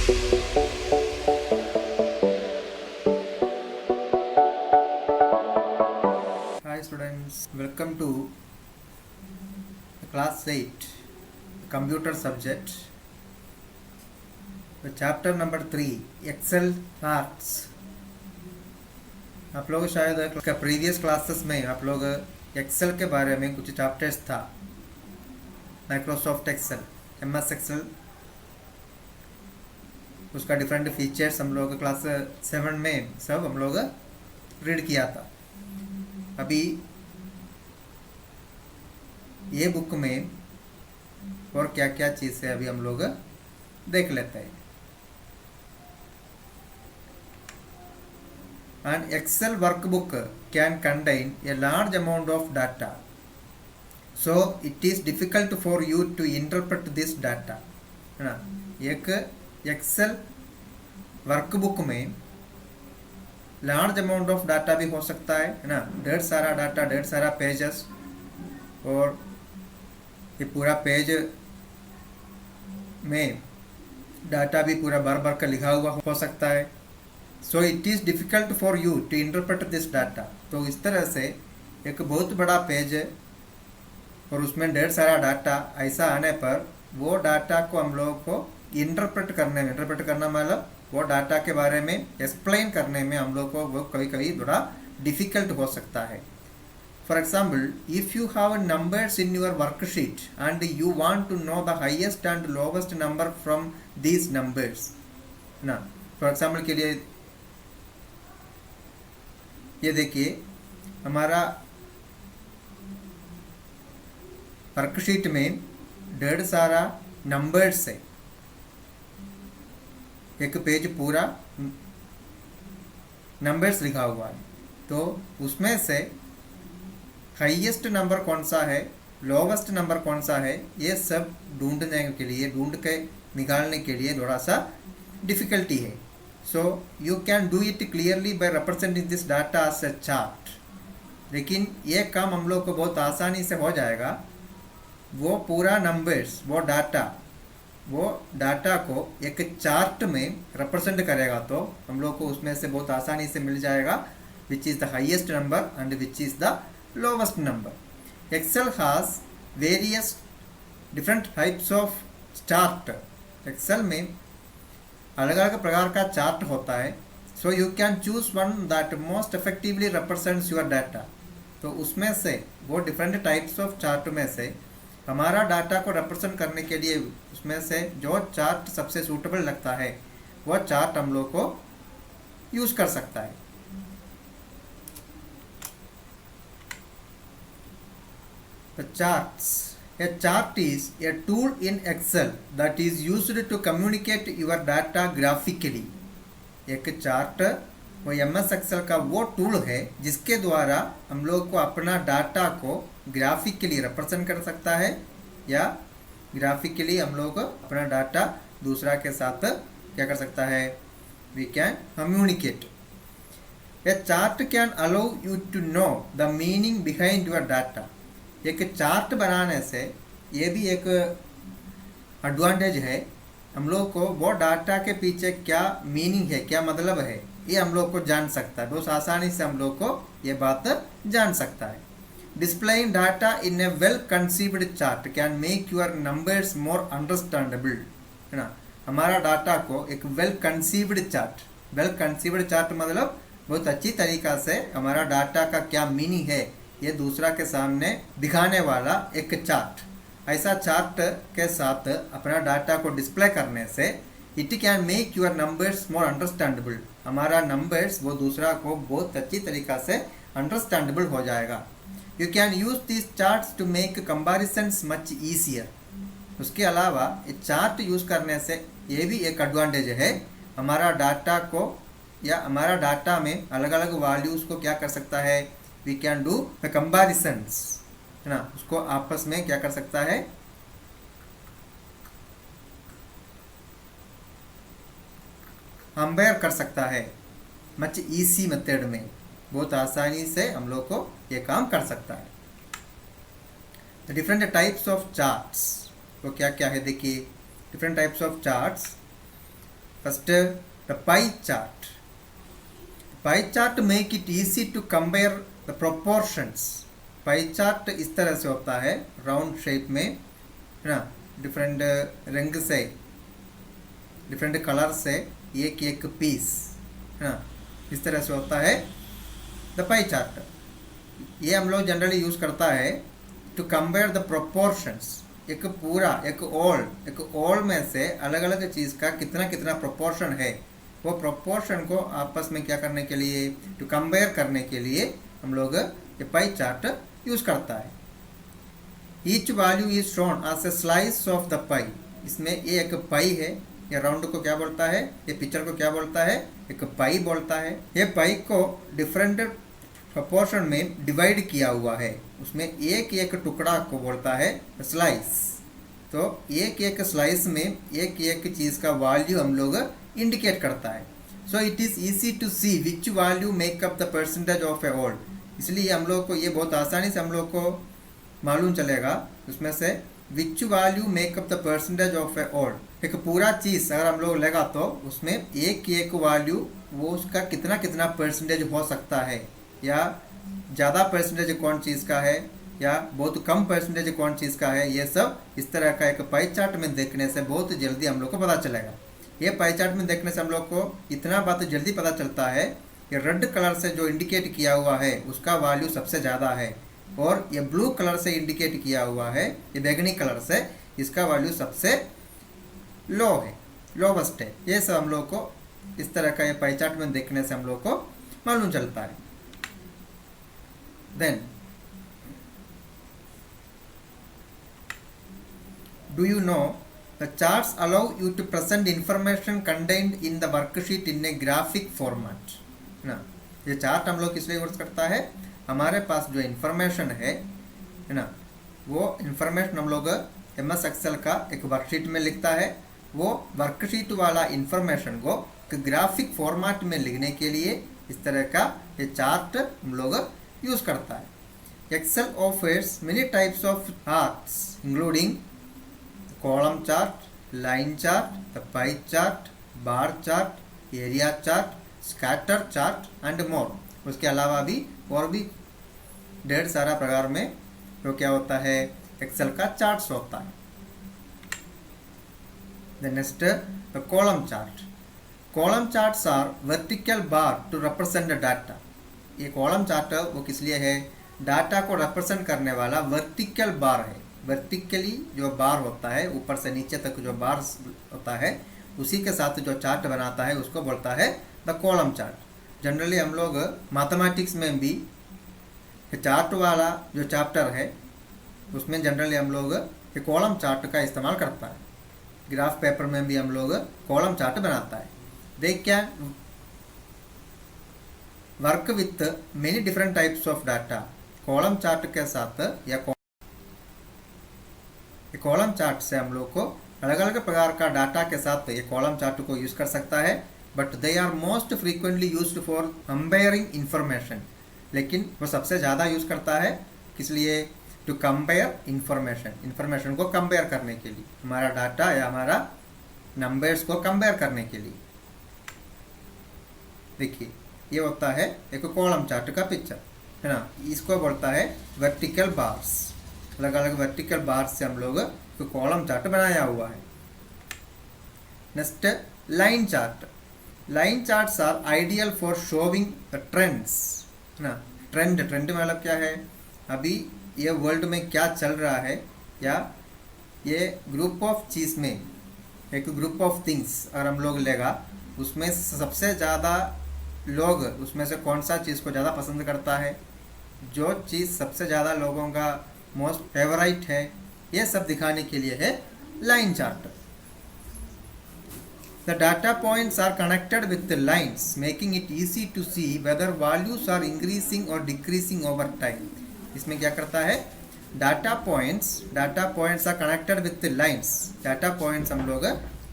Hi students, welcome to class 8 computer subject, the chapter number 3 Excel charts। आप लोग शायद previous classes में आप लोग एक्सेल के बारे में कुछ चैप्टर्स था, माइक्रोसॉफ्ट एक्सेल, MS एक्सेल, उसका डिफरेंट फीचर्स हम लोग क्लास 7 में सब हम लोग रीड किया था। अभी ये बुक में और क्या क्या चीज़ है अभी हम लोग देख लेते हैं। An Excel workbook can contain a large amount of data, so it is difficult for you to interpret this data, है ना। एक एक्सेल वर्कबुक में लार्ज अमाउंट ऑफ डाटा भी हो सकता है ना, ढेर सारा डाटा, ढेर सारा पेजेस, और ये पूरा पेज में डाटा भी पूरा बार बार का लिखा हुआ हो सकता है। So it is difficult for you to interpret this data. तो इस तरह से एक बहुत बड़ा पेज है और उसमें ढेर सारा डाटा, ऐसा आने पर वो डाटा को हम लोगों को इंटरप्रेट करना मतलब वो डाटा के बारे में एक्सप्लेन करने में हम लोग को वो कभी कभी थोड़ा डिफ़िकल्ट हो सकता है। For example, if you have numbers in your worksheet and you want to know the highest and lowest number from these numbers, ना, for example के लिए ये देखिए, हमारा वर्कशीट में ढेर सारा नंबर्स है, एक पेज पूरा नंबर्स लिखा हुआ है। तो उसमें से हाईएस्ट नंबर कौन सा है, लोवेस्ट नंबर कौन सा है, ये सब ढूंढ के निकालने के लिए थोड़ा सा डिफ़िकल्टी है। So you can do it clearly by representing this data as a chart. लेकिन ये काम हम लोग को बहुत आसानी से हो जाएगा। वो पूरा नंबर्स, वो डाटा को एक चार्ट में रिप्रेजेंट करेगा तो हम लोग को उसमें से बहुत आसानी से मिल जाएगा which is the highest number and which is the lowest number. Excel has various different types of chart. Excel में अलग अलग प्रकार का चार्ट होता है। So you can choose one that most effectively represents your data. तो उसमें से वो different types of chart में से हमारा डाटा को रिप्रेजेंट करने के लिए उसमें से जो चार्ट सबसे सूटेबल लगता है वो चार्ट हम लोग को यूज़ कर सकता है। The charts. A chart is a tool in Excel that is used to communicate your data graphically. एक चार्ट वो MS Excel का वो टूल है जिसके द्वारा हम लोग को अपना डाटा को ग्राफिकली रिप्रेजेंट कर सकता है, या ग्राफिकली हम लोग अपना डाटा दूसरा के साथ क्या कर सकता है, we can communicate. A chart can allow you to know the meaning behind your data. एक चार्ट बनाने से ये भी एक एडवांटेज है, हम लोग को वो डाटा के पीछे क्या मीनिंग है, क्या मतलब है, ये हम लोग को जान सकता है। बहुत आसानी से हम लोग को ये बात जान सकता है। Displaying data in A well conceived chart can make your numbers more understandable, है ना। हमारा डाटा को एक वेल कंसीव्ड चार्ट मतलब बहुत अच्छी तरीक़ा से हमारा डाटा का क्या मीनिंग है ये दूसरा के सामने दिखाने वाला एक चार्ट। ऐसा चार्ट के साथ अपना डाटा को डिस्प्ले करने से it can make your numbers more understandable, हमारा नंबर्स वो दूसरा को बहुत अच्छी तरीक़ा से अंडरस्टैंडेबल हो जाएगा। You can use this charts to make comparisons much easier. उसके अलावा ये चार्ट यूज़ करने से ये भी एक एडवांटेज है, हमारा डाटा को या हमारा डाटा में अलग अलग वैल्यूज़ को क्या कर सकता है, we can do the comparisons, है ना। उसको आपस में क्या कर सकता है, कंपेयर कर सकता है मच ईजी मेथड में, बहुत आसानी से हम लोग को ये काम कर सकता है। The different types of charts, वो क्या क्या है देखिए, different types of charts. First the pie chart. Pie chart make it easy to compare the proportions. Pie chart इस तरह से होता है राउंड शेप में, है ना, डिफरेंट रंग से, डिफरेंट कलर से एक एक पीस, है ना, इस तरह से होता है द पाई चार्ट. ये हम लोग जनरली यूज़ करता है टू कंपेयर द प्रोपोर्शंस. एक पूरा एक ऑल में से अलग अलग चीज़ का कितना कितना प्रोपोर्शन है, वो प्रोपोर्शन को आपस में क्या करने के लिए, टू कंपेयर करने के लिए हम लोग ये पाई चार्ट यूज़ करता है. Each value is shown as a slice of the pie. इसमें ये एक पाई है, ये राउंड को क्या बोलता है, ये पिक्चर को क्या बोलता है, एक पाई बोलता है. ये पाई को डिफरेंट प्रोपोर्शन में डिवाइड किया हुआ है, उसमें एक एक टुकड़ा को बोलता है स्लाइस. तो एक एक स्लाइस में एक एक चीज़ का वैल्यू हम लोग इंडिकेट करता है. So it is easy to see which value make up the percentage of a whole. इसलिए हम लोग को ये बहुत आसानी से हम लोग को मालूम चलेगा उसमें से which value make up the percentage of a whole. एक पूरा चीज़ अगर हम लोग लेगा तो उसमें एक एक वैल्यू वो उसका कितना कितना परसेंटेज हो सकता है, या ज़्यादा परसेंटेज कौन चीज़ का है या बहुत कम परसेंटेज कौन चीज़ का है, ये सब इस तरह का एक पाई चार्ट में देखने से बहुत जल्दी हम लोग को पता चलेगा. ये पाई चार्ट में देखने से हम लोग को इतना बात जल्दी पता चलता है कि रेड कलर से जो इंडिकेट किया हुआ है उसका वैल्यू सबसे ज़्यादा है, और ये ब्लू कलर से इंडिकेट किया हुआ है, ये बैगनी कलर से, इसका वैल्यू सबसे लो है, लोवेस्ट है. ये सब हम लोग को इस तरह का ये पाई चार्ट में देखने से हम लोग को मालूम चलता है. Then do you know the charts allow you to present information contained in the worksheet in a graphic format. ना, ये चार्ट हम लोग इसलिए यूज करता है, हमारे पास जो इन्फॉर्मेशन है ना, वो इन्फॉर्मेशन हम लोग MS एक्सेल का एक वर्कशीट में लिखता है. वो वर्कशीट वाला इन्फॉर्मेशन को ग्राफिक फॉर्मेट में लिखने के लिए इस तरह का ये चार्ट हम लोग यूज करता है. Excel offers many types of charts including column chart, line chart, the pie chart, bar chart, area chart, scatter chart and more. उसके अलावा भी और भी ढेर सारा प्रकार में जो क्या होता है एक्सेल का चार्ट्स होता है. The next the column chart. Column charts are vertical bar to represent the data. ये column chart वो किस लिए है, डाटा को represent करने वाला vertical bar है. वर्टिकली जो बार होता है, ऊपर से नीचे तक जो बार होता है, उसी के साथ जो चार्ट बनाता है उसको बोलता है द कॉलम चार्ट. जनरली हम लोग मैथमेटिक्स में भी चार्ट वाला जो चैप्टर है उसमें जनरली हम लोग ये कॉलम चार्ट का इस्तेमाल करता है. ग्राफ पेपर में भी हम लोग कॉलम चार्ट बनाता है. They can work with many different types of data. Column chart के साथ या कॉलम चार्ट से हम लोग को अलग अलग प्रकार का डाटा के साथ ये कॉलम चार्ट को यूज़ कर सकता है. But they are most frequently used for comparing information. लेकिन वो सबसे ज़्यादा यूज़ करता है किस लिए, टू कंपेयर इंफॉर्मेशन को कंपेयर करने के लिए, हमारा डाटा या हमारा नंबर्स को कंपेयर करने के लिए. देखिए ये होता है एक कॉलम चार्ट का पिक्चर, है ना. इसको बोलता है वर्टिकल बार्स. अलग अलग वर्टिकल बार से हम लोग तो कॉलम चार्ट बनाया हुआ है. Next line chart. Line charts are ideal for showing the trends, है ना. ट्रेंड मतलब क्या है, अभी ये वर्ल्ड में क्या चल रहा है, या ये ग्रुप ऑफ चीज़ में एक ग्रुप ऑफ थिंग्स अगर हम लोग लेगा, उसमें सबसे ज़्यादा लोग उसमें से कौन सा चीज़ को ज़्यादा पसंद करता है, जो चीज़ सबसे ज़्यादा लोगों का मोस्ट फेवरेट है, ये सब दिखाने के लिए है line chart. The data points are connected with the lines making it easy to see whether values are increasing और डिक्रीजिंग ओवर टाइम. इसमें क्या करता है, data points are connected with the lines. Data points हम लोग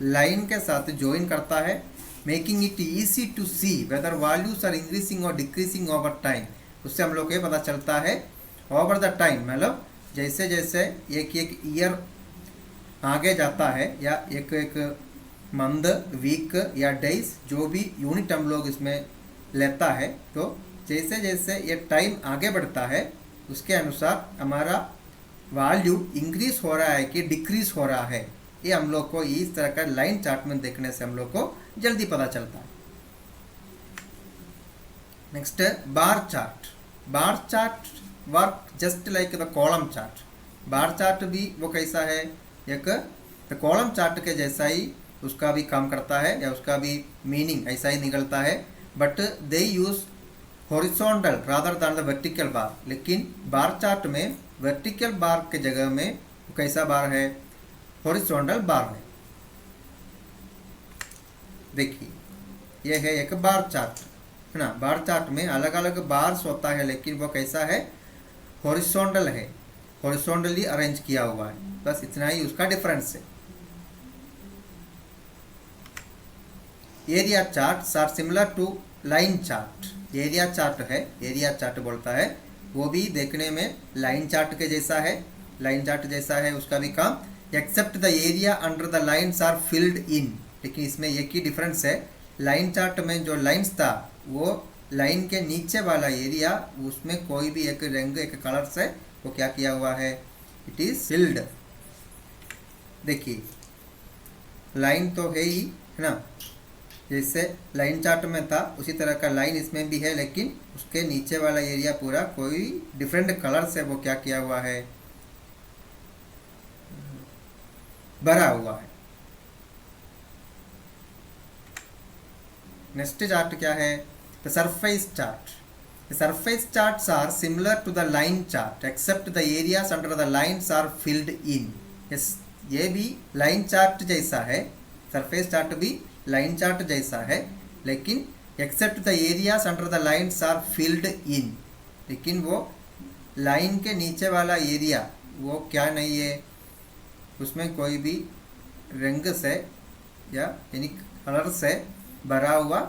line के साथ join करता है. Making it easy to see whether values are increasing और डिक्रीजिंग ओवर टाइम. उससे हम लोग को ये पता चलता है ओवर द टाइम, मतलब जैसे जैसे एक एक ईयर आगे जाता है या एक एक मंथ, वीक या डेज, जो भी यूनिट हम लोग इसमें लेता है, तो जैसे जैसे ये टाइम आगे बढ़ता है उसके अनुसार हमारा वैल्यू इंक्रीज हो रहा है कि डिक्रीज हो रहा है, ये हम लोग को इस तरह का लाइन चार्ट में देखने से हम लोग को जल्दी पता चलता है। Next bar chart. Bar chart work just like the column chart. Bar chart भी वो कैसा है, एक कॉलम चार्ट के जैसा ही उसका भी काम करता है या उसका भी मीनिंग ऐसा ही निकलता है, but they use horizontal rather than the vertical bar. लेकिन बार चार्ट में वर्टिकल बार के जगह में कैसा बार है, हॉरिजॉन्टल बार है। देखिए यह है एक बार चार्ट है ना। बार चार्ट में अलग अलग बार्स होता है, लेकिन वो कैसा है, हॉरिजॉन्टल है, हॉरिजॉन्टली अरेंज किया हुआ है, बस इतना ही उसका डिफरेंस है। Area chart are similar to line chart. Area chart है, एरिया चार्ट बोलता है, वो भी देखने में लाइन चार्ट के जैसा है, लाइन चार्ट जैसा है उसका भी काम, except the area under the lines are filled in. लेकिन इसमें एक ही डिफरेंस है, लाइन चार्ट में जो लाइन्स था वो लाइन के नीचे वाला एरिया, उसमें कोई भी एक रंग एक कलर से वो क्या किया हुआ है, इट इज फिल्ड। देखिए लाइन तो है ही है ना, जैसे लाइन चार्ट में था उसी तरह का लाइन इसमें भी है, लेकिन उसके नीचे वाला एरिया पूरा कोई डिफरेंट कलर से वो क्या किया हुआ है, भरा हुआ है। नेक्स्ट चार्ट क्या है, the surface chart. The surface charts are similar to the line chart except the areas under the lines are filled in. Yes, ये भी लाइन चार्ट जैसा है, सरफेस चार्ट भी लाइन चार्ट जैसा है, लेकिन except the areas under the lines are filled in. लेकिन वो लाइन के नीचे वाला एरिया वो क्या नहीं है, उसमें कोई भी रंग से या यानी कलर से भरा हुआ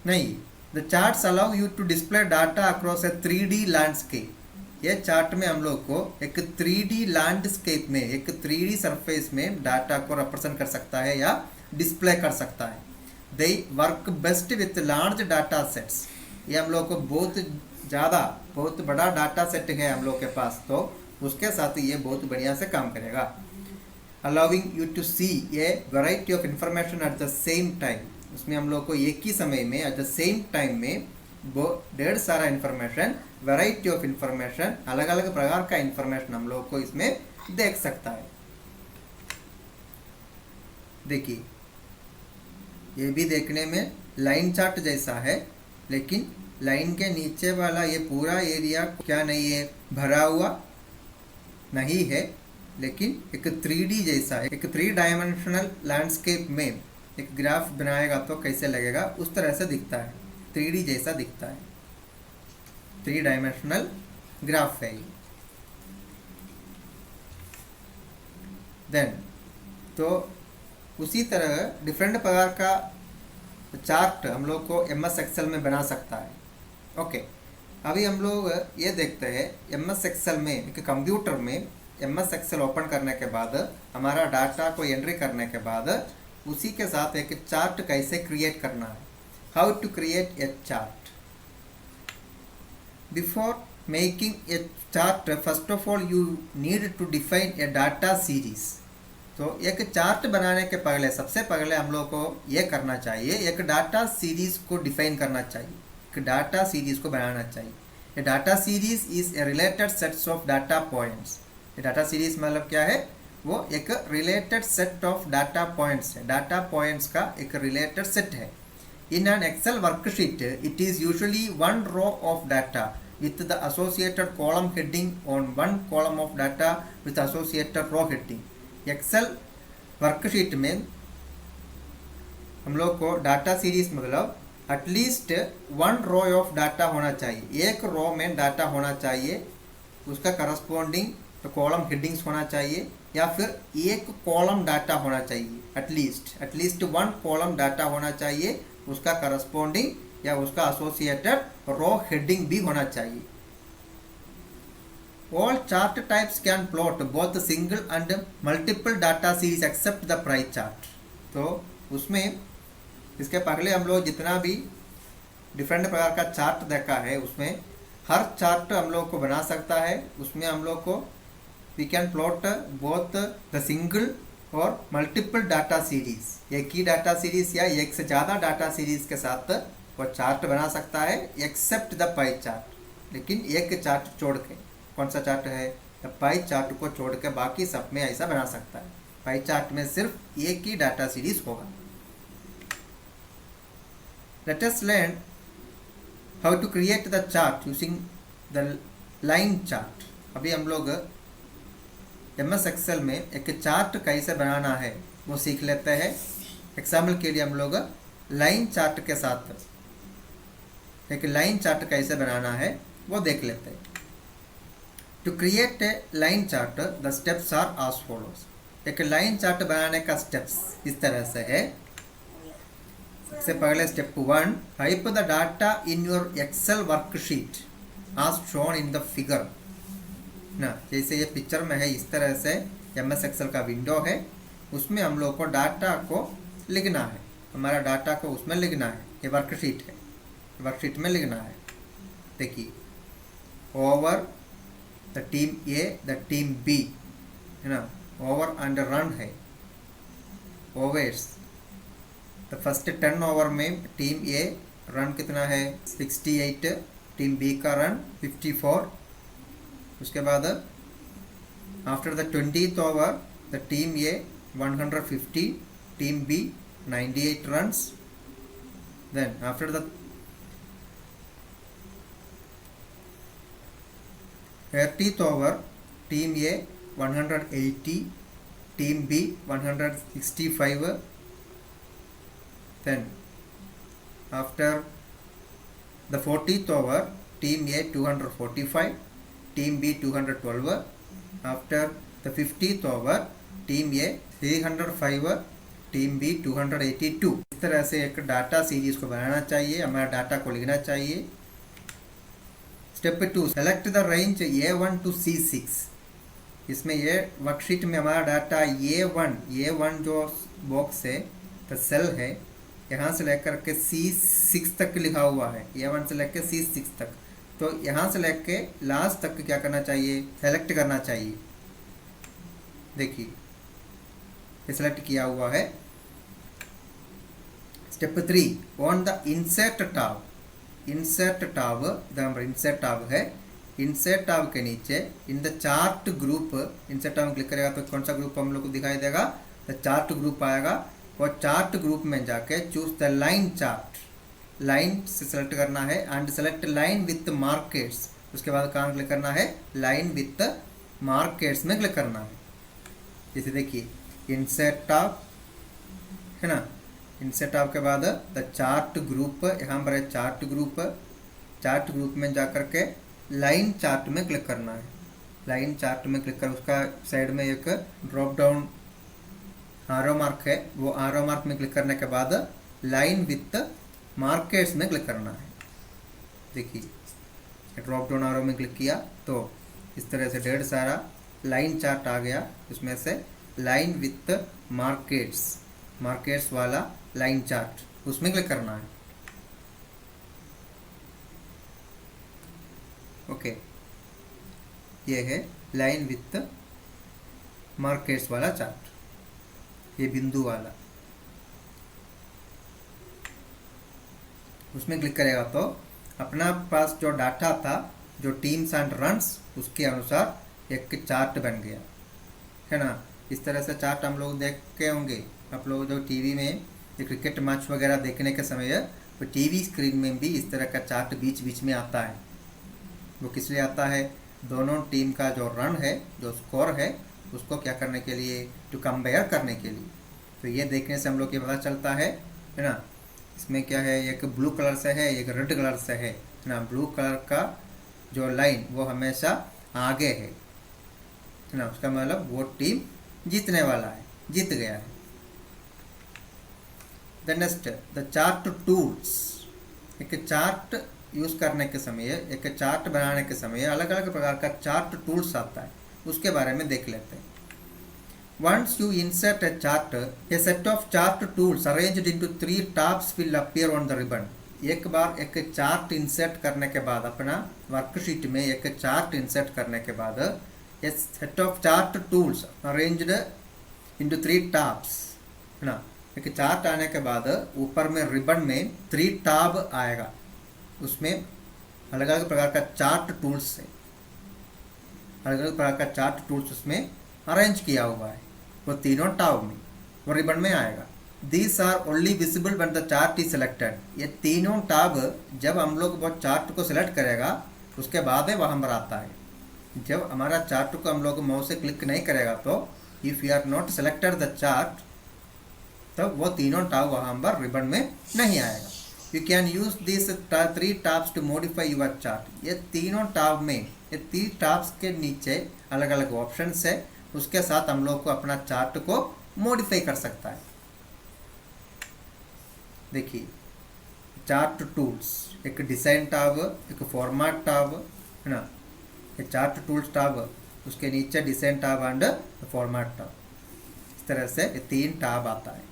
नहीं। The charts allow you to display data across a 3D landscape. ये चार्ट में हम लोग को एक 3D लैंडस्केप में, एक 3D सरफेस में डाटा को रिप्रेजेंट कर सकता है या डिस्प्ले कर सकता है। They work best with large data sets. ये हम लोग को बहुत बड़ा डाटा सेट है हम लोग के पास, तो उसके साथ ये बहुत बढ़िया से काम करेगा। allowing you to see a variety of information at the same time। उसमें हम लोग को एक ही समय में at the same time में ढेर सारा इंफॉर्मेशन, वैरायटी ऑफ इंफॉर्मेशन, अलग अलग प्रकार का इंफॉर्मेशन हम लोग को इसमें देख सकता है। देखिए ये भी देखने में लाइन चार्ट जैसा है, लेकिन लाइन के नीचे वाला ये पूरा एरिया क्या नहीं है, भरा हुआ नहीं है, लेकिन एक 3D जैसा है, एक 3 डायमेंशनल लैंडस्केप में एक ग्राफ बनाएगा तो कैसे लगेगा, उस तरह से दिखता है, 3D जैसा दिखता है, 3 डायमेंशनल ग्राफ है। देन तो उसी तरह डिफरेंट प्रकार का चार्ट हम लोग को MS एक्सेल में बना सकता है। ओके, अभी हम लोग ये देखते हैं MS एक्सेल में, एक कंप्यूटर में MS एक्सेल ओपन करने के बाद हमारा डाटा को एंट्री करने के बाद उसी के साथ एक चार्ट कैसे क्रिएट करना है, how to create a chart. Before making a chart first of all you need to define a data series. तो एक चार्ट बनाने के पहले सबसे पहले हम लोग को ये करना चाहिए, एक डाटा सीरीज को डिफाइन करना चाहिए, एक डाटा सीरीज को बनाना चाहिए। A data series is a related sets of data points. Data series मतलब क्या है, वो एक related set of data points है, डाटा पॉइंट्स का एक रिलेटेड सेट है। In an Excel worksheet it is usually one row of data with the associated column heading on one column of data with associated row heading. Excel worksheet में हम लोग को data series मतलब at least one row of data होना चाहिए, एक रो में data होना चाहिए, उसका करस्पॉन्डिंग तो कॉलम हेडिंग्स होना चाहिए, या फिर एक कॉलम डाटा होना चाहिए, एटलीस्ट वन कॉलम डाटा होना चाहिए, उसका करस्पॉन्डिंग या उसका एसोसिएटेड रो हेडिंग भी होना चाहिए। All chart types can plot both single and multiple data series except the pie chart. तो उसमें इसके पहले हम लोग जितना भी डिफरेंट प्रकार का चार्ट देखा है उसमें हर चार्ट हम लोग को बना सकता है। उसमें हम लोग को we can plot both the single और मल्टीपल डाटा सीरीज, एक ही डाटा सीरीज या एक से ज़्यादा डाटा सीरीज के साथ वो चार्ट बना सकता है एक्सेप्ट द पाई चार्ट। लेकिन एक चार्ट छोड़ के, कौन सा चार्ट है, द पाई चार्ट को छोड़ के बाकी सब में ऐसा बना सकता है। पाई चार्ट में सिर्फ एक ही डाटा सीरीज होगा। Let us learn how to create the chart using the line chart. अभी हम लोग MS एक्सेल में एक चार्ट कैसे बनाना है वो सीख लेते हैं। एग्जाम्पल के लिए हम लोग लाइन चार्ट के साथ एक लाइन चार्ट कैसे बनाना है वो देख लेते हैं। To create a line chart the steps are as follows. एक लाइन चार्ट बनाने का स्टेप्स इस तरह से है। सबसे पहले step 1, type the data in your Excel worksheet as shown in the figure ना। जैसे ये पिक्चर में है इस तरह से MS एक्सेल का विंडो है, उसमें हम लोग को डाटा को लिखना है, हमारा डाटा को उसमें लिखना है। ये वर्कशीट है, वर्कशीट में लिखना है। देखिए over the team A the team B है ना, ओवर एंड रन है। ओवर्स द फर्स्ट 10 ओवर में टीम A रन कितना है 68, टीम B का रन 54। उसके बाद after the 20th over the team A 150, team B 98 runs. Then after the 30th over team A 180, team B 165. Then after the 40th over team A 245, team B 212. After the 50th over team A 305, team B 282। इस तरह से एक data series को बनाना चाहिए, हमारा data को लिखना चाहिए। Step 2, select the range A1 to C6। इसमें ये वर्कशीट में हमारा डाटा A1 जो बॉक्स है तो सेल है, यहाँ से लेकर के C6 तक लिखा हुआ है। A1 से लेकर C6 तक, तो यहाँ से लेकर लास्ट तक क्या करना चाहिए, सेलेक्ट करना चाहिए। देखिए सेलेक्ट किया हुआ है। Step 3, on the insert tab. Insert tab, insert tab है, इंसर्ट टैब के नीचे इन the chart group, insert tab click करेगा तो कौन सा ग्रुप हम लोग को दिखाई देगा, द चार्ट ग्रुप आएगा। और चार्ट ग्रुप में जाके choose the line chart, line से सेलेक्ट करना है and select line with markets. उसके बाद कहाँ क्लिक करना है, लाइन विथ मार्केट्स में क्लिक करना है। जैसे देखिए इंसर्ट टैब है ना, इंसर्ट टैब के बाद द चार्ट ग्रुप, यहाँ पर है चार्ट ग्रुप। चार्ट ग्रुप में जाकर के लाइन चार्ट में क्लिक करना है। लाइन चार्ट में क्लिक कर उसका साइड में एक ड्रॉप डाउन आरो मार्क है, वो आरो मार्क में क्लिक करने के बाद लाइन विथ मार्केट्स में क्लिक करना है। देखिए ड्रॉप डाउन आरो में क्लिक किया तो इस तरह से ढेर सारा लाइन चार्ट आ गया। उसमें से लाइन विथ मार्केट्स, मार्केट्स वाला लाइन चार्ट, उसमें क्लिक करना है। ओके, ये है लाइन विथ मार्केट्स वाला चार्ट, ये बिंदु वाला। उसमें क्लिक करेगा तो अपना पास जो डाटा था, जो टीम्स एंड रन्स, उसके अनुसार एक चार्ट बन गया है ना। इस तरह से चार्ट हम लोग देख के होंगे, आप लोग जो टीवी में क्रिकेट मैच वगैरह देखने के समय तो टीवी स्क्रीन में भी इस तरह का चार्ट बीच बीच में आता है। वो किस लिए आता है, दोनों टीम का जो रन है, जो स्कोर है, उसको क्या करने के लिए, टू कंपेयर करने के लिए। तो ये देखने से हम लोग ये पता चलता है ना। इसमें क्या है, एक ब्लू कलर से है, एक रेड कलर से है ना। ब्लू कलर का जो लाइन वो हमेशा आगे है ना, उसका मतलब वो टीम जीतने वाला है, जीत गया है। The next the chart tools. एक चार्ट यूज़ करने के समय, एक चार्ट बनाने के समय अलग अलग प्रकार का चार्ट टूल्स आता है, उसके बारे में देख लेते हैं। Once you insert a chart, a set of chart tools arranged into 3 tabs will appear on the ribbon. एक बार एक चार्ट इंसर्ट करने के बाद, अपना वर्कशीट में एक चार्ट इंसर्ट करने के बाद, a set of chart tools arranged into 3 tabs, है ना। एक चार्ट आने के बाद ऊपर में रिबन में 3 टैब आएगा, उसमें अलग अलग प्रकार का चार्ट टूल्स है, अलग अलग प्रकार का चार्ट टूल्स उसमें अरेंज किया हुआ है। वो तीनों टैब में, वो रिबन में आएगा। These are only visible when the chart is selected. ये तीनों टैब जब हम लोग वो चार्ट को सिलेक्ट करेगा उसके बाद है वहाँ पर आता है। जब हमारा चार्ट को हम लोग माउस से क्लिक नहीं करेगा तो if you are not selected the chart, तब वो तीनों टैब वहाँ पर रिबन में नहीं आएगा। You can use this 3 tabs to modify your chart. ये तीनों टैब में, ये 3 टैब्स के नीचे अलग अलग ऑप्शंस है, उसके साथ हम लोग को अपना चार्ट को मॉडिफाई कर सकता है। देखिए चार्ट टूल्स, एक डिज़ाइन टैब, एक फॉर्मेट टैब, है ना, एक चार्ट टूल्स टैब, उसके नीचे design tab and format tab. इस तरह से ये 3 टैब आता है।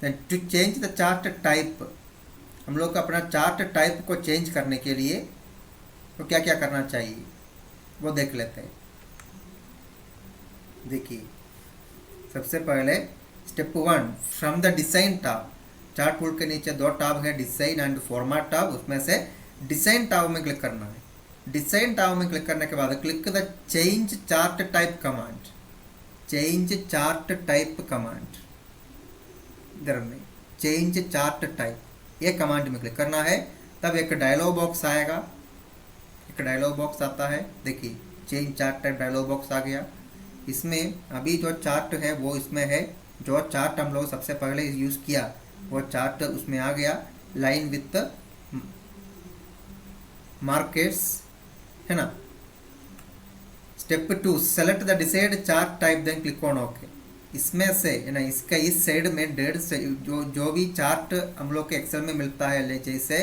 Then to change the chart type, हम लोग को अपना चार्ट टाइप को चेंज करने के लिए तो क्या क्या करना चाहिए वो देख लेते हैं। देखिए सबसे पहले step 1, from the design tab, chart tool के नीचे 2 टैब है, डिज़ाइन एंड फॉर्मेट टैब, उसमें से डिज़ाइन टैब में क्लिक करना है। डिज़ाइन टैब में क्लिक करने के बाद click the change chart type command, change chart type command, इधर में चेंज चार्ट टाइप, ये कमांड में क्लिक करना है। तब एक डायलॉग बॉक्स आएगा, एक डायलॉग बॉक्स आता है। देखिए change chart type dialog box आ गया। इसमें अभी जो चार्ट है वो इसमें है, जो चार्ट हम लोग सबसे पहले यूज़ किया वो चार्ट उसमें आ गया, लाइन विथ मार्केट्स, है ना। Step 2, select the decide chart type then click on okay. इसमें से, है ना, इसका इस साइड में डेढ़ से जो भी चार्ट हम लोग के एक्सेल में मिलता है, जैसे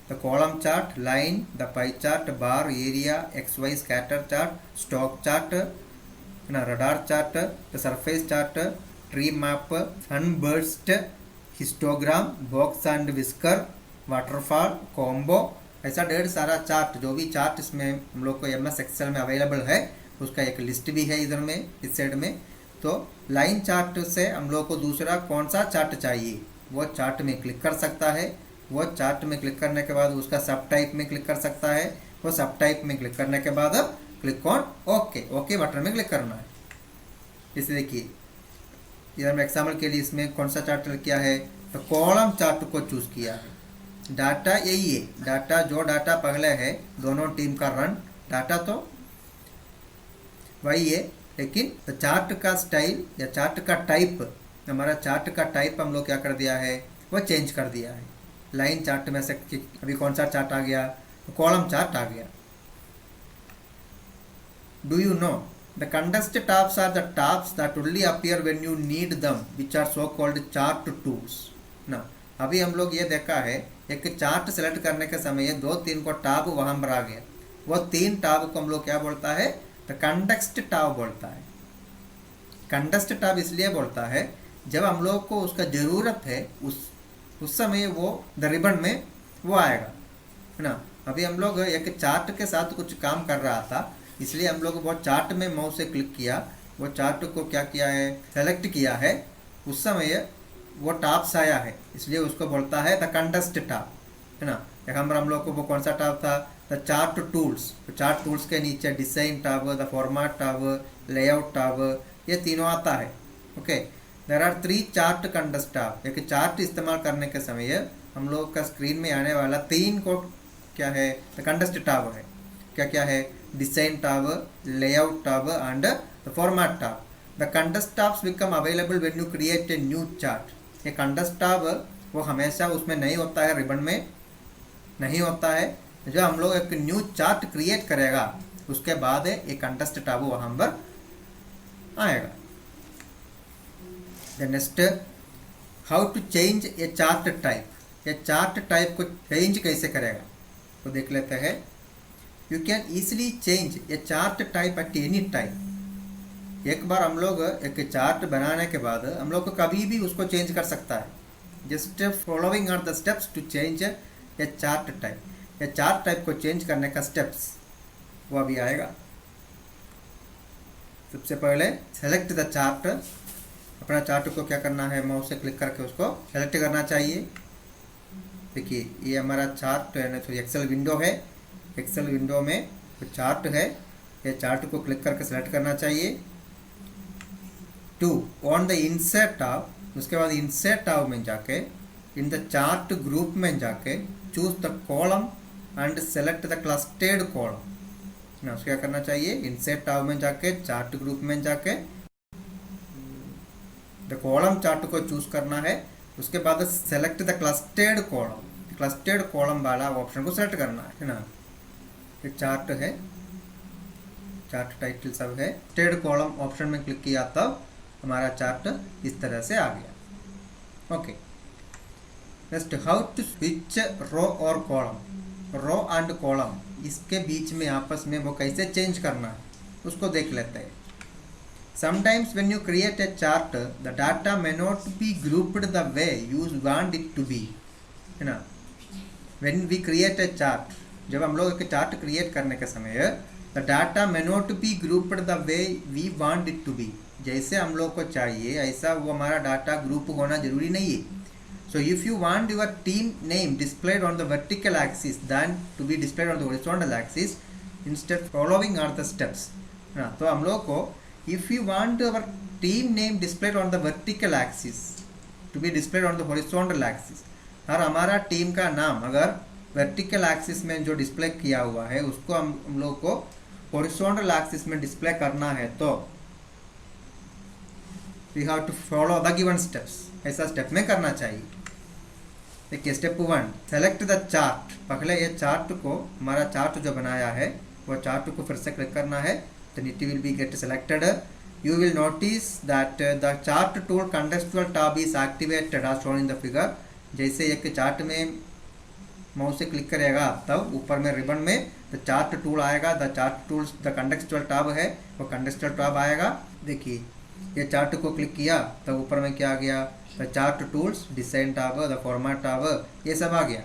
the column chart, line, the pie chart, bar, area, X Y scatter chart, stock chart, है ना, radar chart, the surface chart, tree map, sunburst, histogram, box and whisker, waterfall, combo, ऐसा ढेर सारा चार्ट, जो भी चार्ट इसमें हम लोग को MS एक्सेल में अवेलेबल है उसका एक लिस्ट भी है इधर में, इस साइड में। तो लाइन चार्ट से हम लोग को दूसरा कौन सा चार्ट चाहिए वो चार्ट में क्लिक कर सकता है। वो चार्ट में क्लिक करने के बाद उसका सब टाइप में क्लिक कर सकता है। वो सब टाइप में क्लिक करने के बाद click on okay, okay button में क्लिक करना है। जैसे देखिए इधर में एग्जाम्पल के लिए इसमें कौन सा चार्ट किया है, तो कॉलम चार्ट को चूज़ किया है। डाटा यही है, डाटा जो डाटा पहले है दोनों टीम का रन डाटा तो वही है, लेकिन तो चार्ट का स्टाइल या चार्ट का टाइप, हमारा चार्ट का टाइप हम लोग क्या कर दिया है वो चेंज कर दिया है। लाइन चार्ट में से अभी कौन सा चार्ट आ गया, तो कॉलम चार्ट आ गया। Do you know the contest tabs are the tabs that only appear when you need them which are so called chart tools ना। अभी हम लोग ये देखा है एक चार्ट सेलेक्ट करने के समय 2-3 को टैब वहाँ पर आ गया। वो 3 टैब को हम लोग क्या बोलता है, तो कंटेक्स्ट टैब बोलता है। कंटेक्स्ट टैब इसलिए बोलता है जब हम लोग को उसका ज़रूरत है उस समय वो द रिबन में वो आएगा, है ना। अभी हम लोग एक चार्ट के साथ कुछ काम कर रहा था, इसलिए हम लोग वो चार्ट में माउस से क्लिक किया, वो चार्ट को क्या किया है सेलेक्ट किया है, उस समय वो टैब्स आया है, इसलिए उसको बोलता है द कंटेक्स्ट टैब, है ना। यहाँ पर हम लोग को वो कौन सा टैब था, द चार्ट टूल्स। तो चार्ट टूल्स के नीचे design tab, the format tab, layout tab, ये तीनों आता है। Okay, there are 3 chart context tab. एक चार्ट इस्तेमाल करने के समय हम लोग का स्क्रीन में आने वाला 3 को क्या है, द कंटेक्स्ट टैब है। क्या क्या है, design tab, layout tab and the format tab. The context tabs become available when you create a new chart. ये कंटेक्स्ट टैब वो हमेशा उसमें नहीं होता है, रिबन में नहीं होता है। जब हम लोग एक न्यू चार्ट क्रिएट करेगा उसके बाद एक कंटेक्स्ट टैब वहाँ पर आएगा। The next, how to change a chart type. ये चार्ट टाइप को चेंज कैसे करेगा तो देख लेते हैं। You can easily change a chart type at any time. एक बार हम लोग एक चार्ट बनाने के बाद हम लोग को कभी भी उसको चेंज कर सकता है। Just following are the steps to change a chart type. ये चार्ट टाइप को चेंज करने का स्टेप्स वो अभी आएगा। सबसे पहले सेलेक्ट द चार्ट। अपना चार्ट को क्या करना है, माउस से क्लिक करके उसको सेलेक्ट करना चाहिए। देखिए ये हमारा चार्ट है, तो एक्सेल विंडो है। एक्सेल विंडो में तो चार्ट है, ये चार्ट को क्लिक करके सेलेक्ट करना चाहिए। To on the insert tab, उसके बाद इंसर्ट टैब में जाके इन द चार्ट ग्रुप में जाके choose the column and select the clustered column ना। उसको क्या करना चाहिए, इंसर्ट टैब में जाके चार्ट ग्रुप में जाके द कॉलम चार्ट को चूज करना है। उसके बाद select the clustered column, clustered column वाला ऑप्शन को सेलेक्ट करना है ना। ये चार्ट है, चार्ट टाइटल सब है। क्लस्टर्ड कॉलम ऑप्शन में क्लिक किया तब हमारा चार्ट इस तरह से आ गया। Okay, next how to switch row और कॉलम। रो एंड कॉलम इसके बीच में आपस में वो कैसे चेंज करना है उसको देख लेते हैं। Sometimes when you create a chart, the data may not be grouped the way you want it to be, है ना। When we create a chart, जब हम लोग एक चार्ट क्रिएट करने के समय the data may not be grouped the way we want it to be, जैसे हम लोग को चाहिए ऐसा वो हमारा डाटा ग्रुप होना जरूरी नहीं है। So if you want your team name displayed on the vertical axis than to be displayed on the horizontal axis, instead following are the steps, है ना। तो हम लोग को if you want our team name displayed on the vertical axis to be displayed on the horizontal axis, और हमारा team का नाम अगर वर्टिकल एक्सिस में जो डिस्प्ले किया हुआ है उसको हम लोग को हॉरिजॉन्टल एक्सिस में डिस्प्ले करना है तो we have to follow the given steps। ऐसा स्टेप में करना चाहिए। देखिए स्टेप 1, सेलेक्ट द चार्ट। पहले ये चार्ट को, हमारा चार्ट जो बनाया है वो चार्ट को फिर से क्लिक करना है, then it will be get selected। You will notice that the chart tool contextual tab is activated as shown in the figure। जैसे एक चार्ट में माउस से क्लिक करेगा तब ऊपर में रिबन में द चार्ट टूल आएगा। The chart tools the contextual tab है, वो कंटेक्सचुअल टैब आएगा। देखिए ये चार्ट को क्लिक किया तब ऊपर में क्या आ गया, the chart tools, design tab, the format tab, ये सब आ गया।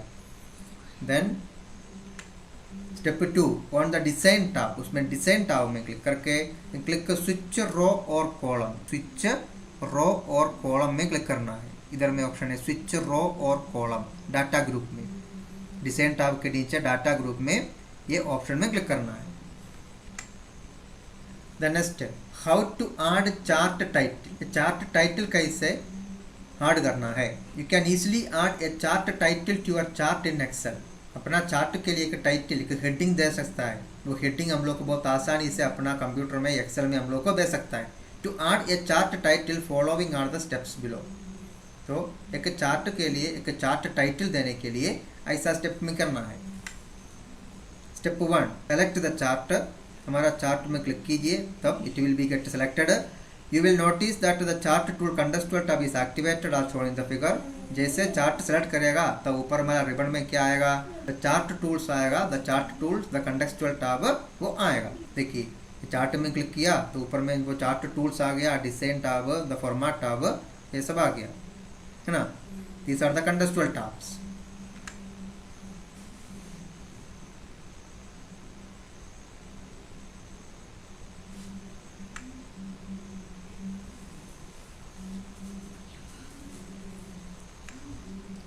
Then step 2 on the design tab, उसमें डिजाइन टैब में क्लिक करके क्लिक स्विच रो और कॉलम, स्विच रो और कॉलम में क्लिक करना है। इधर में ऑप्शन है स्विच रो और कॉलम, डाटा ग्रुप में, डिजाइन टैब के नीचे डाटा ग्रुप में ये ऑप्शन में क्लिक करना है। The next how to add chart title. Chart title कैसे ऐड करना है। You can easily add a chart title to your chart in Excel. अपना चार्ट के लिए एक टाइटल, एक हेडिंग दे सकता है। वो हेडिंग हम लोग को बहुत आसानी से अपना कंप्यूटर में, एक्सेल में हम लोग को दे सकता है। To add a chart title following are the steps below. तो एक चार्ट के लिए एक चार्ट टाइटल देने के लिए ऐसा स्टेप में करना है। Step 1, select the chart. हमारा चार्ट में क्लिक कीजिए तब it will be get selected. You will notice that the chart tool contextual tab is activated as shown in the figure। जैसे चार्ट सेलेक्ट करेगा तब ऊपर हमारा रिबन में क्या आएगा, द चार्ट टूल्स आएगा। The chart tools the contextual tab वो आएगा। देखिए चार्ट में क्लिक किया तो ऊपर में वो चार्ट टूल्स आ गया, design tab, the format tab, ये सब आ गया, है ना। These are the contextual tabs.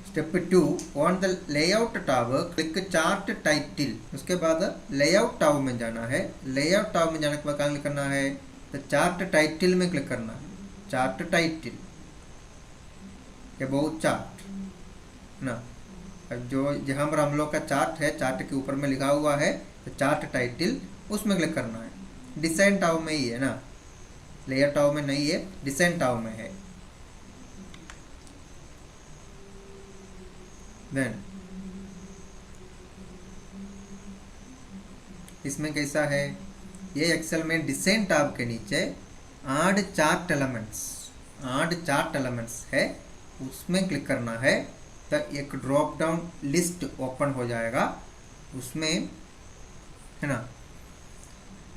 Step 2 on the layout tab click chart title. उसके बाद लेआउट टैब में जाना है। लेआउट टैब में जाने के बाद क्या क्लिक करना है, तो चार्ट टाइटल में क्लिक करना है। चार्ट टाइटल अबाउट चार्ट ना, जो जहाँ पर हम लोग का चार्ट है, चार्ट के ऊपर में लिखा हुआ है तो चार्ट टाइटल, उसमें क्लिक करना है। डिजाइन टैब में ही है ना, लेआउट टैब में नहीं है, डिजाइन टैब में है। देन इसमें कैसा है, ये एक्सेल में डिजाइन टैब के नीचे add chart elements, add chart elements है, उसमें क्लिक करना है। तो एक ड्रॉप डाउन लिस्ट ओपन हो जाएगा, उसमें है ना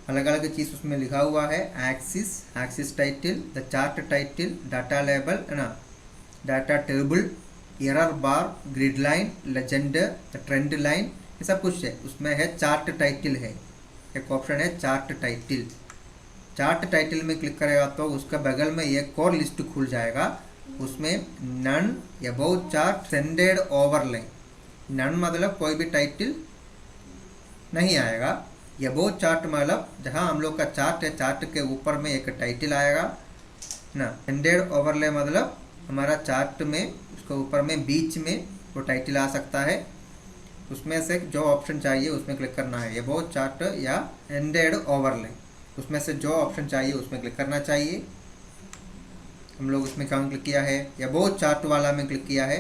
अलग अलग चीज़ उसमें लिखा हुआ है, axis title, the chart title, data label है ना, data table, error bar, grid line, legend, trend line, ये सब कुछ है उसमें है। चार्ट टाइटल है, एक ऑप्शन है चार्ट टाइटल। चार्ट टाइटल में क्लिक करेगा तो उसका बगल में एक और लिस्ट खुल जाएगा, उसमें none about chart centered overline. None मतलब कोई भी टाइटल नहीं आएगा, अबाउट चार्ट मतलब जहाँ हम लोग का चार्ट है, चार्ट के ऊपर में एक टाइटल आएगा ना। सेंडेड ओवरले मतलब हमारा चार्ट में उसके ऊपर में बीच में वो टाइटल आ सकता है, उसमें से जो ऑप्शन चाहिए उसमें क्लिक करना है, अबाउट चार्ट या एंडेड ओवरले, उसमें से जो ऑप्शन चाहिए उसमें क्लिक करना चाहिए। हम लोग उसमें कहाँ क्लिक किया है, अबाउट चार्ट वाला में क्लिक किया है।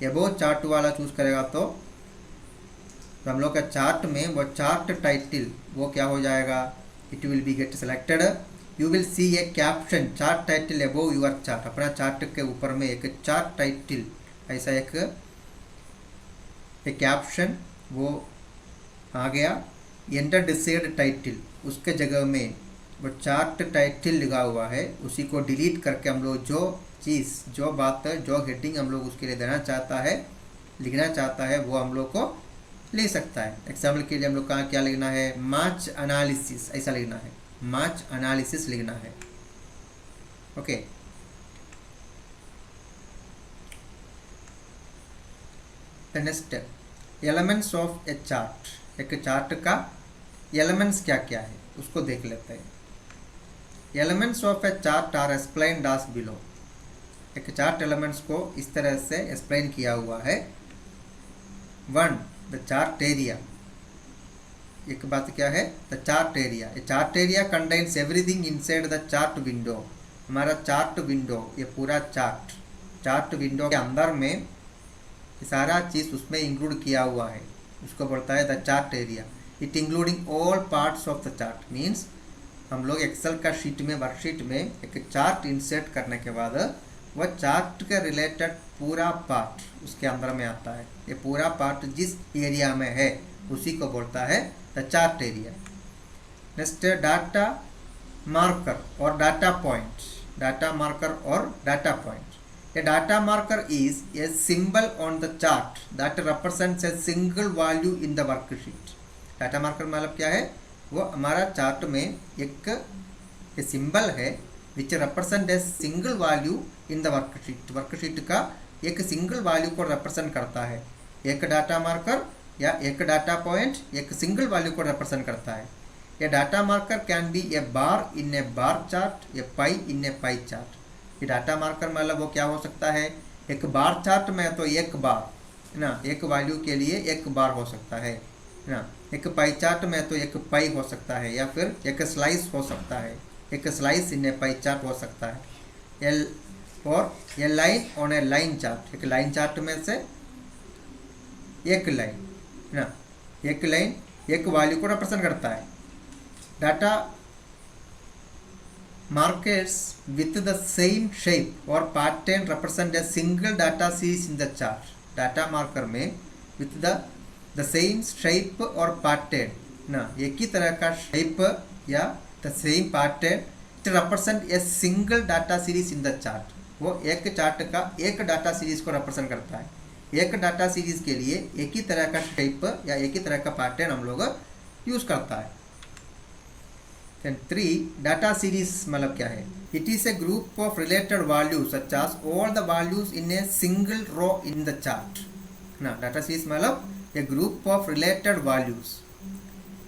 अबाउट चार्ट वाला चूज करेगा तो हम लोग का चार्ट में वो चार्ट टाइटल वो क्या हो जाएगा, it will be get selected. You will see A caption chart title above your chart, अपना चार्ट के ऊपर में एक चार्ट टाइटल ऐसा एक कैप्शन वो आ गया। एंटर डिसाइड टाइटल, उसके जगह में वो चार्ट टाइटल लिखा हुआ है, उसी को डिलीट करके हम लोग जो चीज़, जो बात, जो हेडिंग हम लोग उसके लिए देना चाहता है, लिखना चाहता है, वो हम लोग को ले सकता है। एग्जाम्पल के लिए हम लोग कहाँ क्या लिखना है, मार्च एनालिसिस ऐसा लिखना है, मार्च एनालिसिस लिखना है। Okay, next elements of a chart. एक चार्ट का एलिमेंट्स क्या क्या है उसको देख लेते हैं। Elements of a chart are explained as below. एक चार्ट एलिमेंट्स को इस तरह से एक्सप्लेन किया हुआ है। 1. The chart area. एक बात क्या है, the chart area. A chart area contains everything inside the chart window. हमारा चार्ट विंडो, ये पूरा चार्ट विंडो के अंदर में सारा चीज़ उसमें इंक्लूड किया हुआ है, उसको बोलता है the chart area. It including all parts of the chart. Means हम लोग एक्सेल का शीट में, वर्कशीट में एक चार्ट इंसर्ट करने के बाद वह चार्ट के रिलेटेड पूरा पार्ट उसके अंदर में आता है। ये पूरा पार्ट जिस एरिया में है उसी को बोलता है the chart area. Next data marker और डाटा पॉइंट। डाटा मार्कर और data point. A data marker is a symbol on the chart that represents a single value in the worksheet. Data marker मतलब क्या है, वो हमारा chart में एक symbol है which represent a single value in the worksheet. Worksheet का एक सिंगल वैल्यू को रिप्रेजेंट करता है। एक डाटा मार्कर या एक डाटा पॉइंट एक सिंगल वैल्यू को रिप्रेजेंट करता है। A data marker can be a bar in a bar chart, a pie in a pie chart. ये डाटा मार्कर मतलब वो क्या हो सकता है, एक बार चार्ट में तो एक बार है ना, एक वैल्यू के लिए एक बार हो सकता है ना। एक पाई चार्ट में तो एक पाई हो सकता है, या फिर एक स्लाइस हो सकता है, एक slice in a pie chart हो सकता है। और ये line on A line chart, एक लाइन चार्ट में से एक लाइन है ना, एक लाइन एक वैल्यू को रिप्रेजेंट करता है। Data markers with the same shape or pattern represent a single data series in the chart. Data marker में with the same shape और pattern ना, एक ही तरह का shape या the same pattern to represent a single data series in the chart. वो एक chart का एक डाटा सीरीज को रिप्रेजेंट करता है। एक डाटा सीरीज के लिए एक ही तरह का शेप या एक ही तरह का पैटर्न हम लोग यूज करता है। Then 3. डाटा सीरीज मतलब क्या है, it is a group of related values such as all the values in a single row in the chart ना। डाटा सीरीज मतलब a group of related values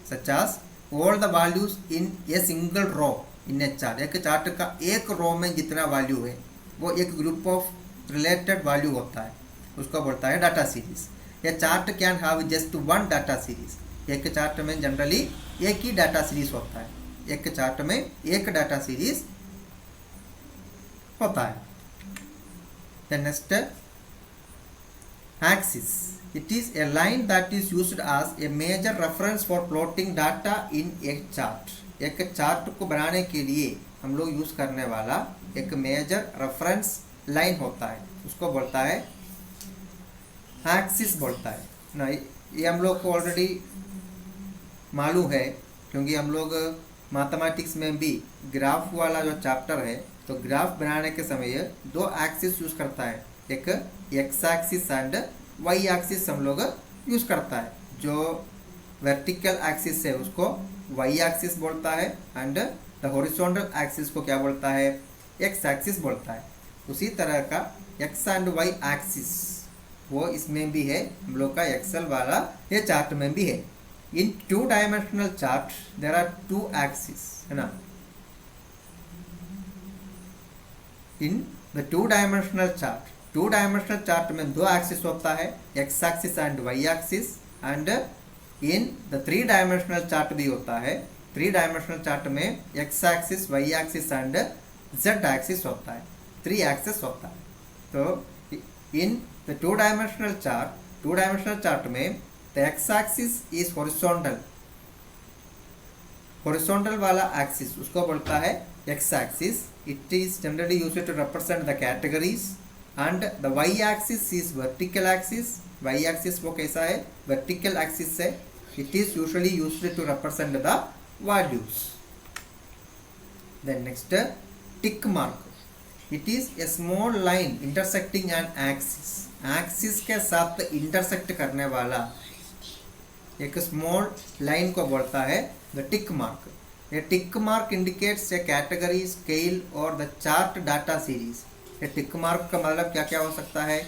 such as all the values in a single row in a chart. एक chart का एक रो में जितना value है वो एक ग्रुप ऑफ रिलेटेड वैल्यू होता है, उसको बोलता है data series. A chart can have just one data series. एक चार्ट में जनरली एक ही डाटा सीरीज होता है, एक चार्ट में एक डाटा सीरीज होता है। Then next, axis. It is a line that is used as a major reference for plotting data in a chart. एक चार्ट को बनाने के लिए हम लोग यूज करने वाला एक मेजर रेफरेंस लाइन होता है, उसको बोलता है एक्सिस बोलता है ना। ये हम लोग को ऑलरेडी मालूम है, क्योंकि हम लोग मैथमेटिक्स में भी ग्राफ वाला जो चैप्टर है, तो ग्राफ बनाने के समय दो एक्सिस यूज करता है, एक X axis and Y axis हम लोग यूज करता है। जो वर्टिकल एक्सिस है उसको वाई एक्सिस बोलता है एंड द हॉरिजॉन्टल एक्सिस को क्या बोलता है, एक्स एक्सिस बोलता है। उसी तरह का एक्स एंड वाई एक्सिस वो इसमें भी है, हम लोग का एक्सेल वाला ये चार्ट में भी है। इन 2-dimensional chart there are 2 axes, है ना। इन द 2-dimensional chart में दो एक्सिस होता है, X axis and Y axis. And in the 3-dimensional chart भी होता है। 3-dimensional chart में X axis, Y axis and Z axis होता है, 3 एक्सिस होता है। तो इन द 2-dimensional chart में the x axis is horizontal वाला एक्सिस उसको बोलता है x axis. It is generally used to represent the categories and the y axis is vertical axis. y axis वो कैसा है, vertical axis है. It is usually used to represent the values. Then next, tick mark. It is a small line intersecting an axis. Axis के साथ intersect करने वाला एक small line को बोलता है the tick mark. A tick mark indicates a category, scale और the chart data series. A tick mark का मतलब क्या क्या हो सकता है,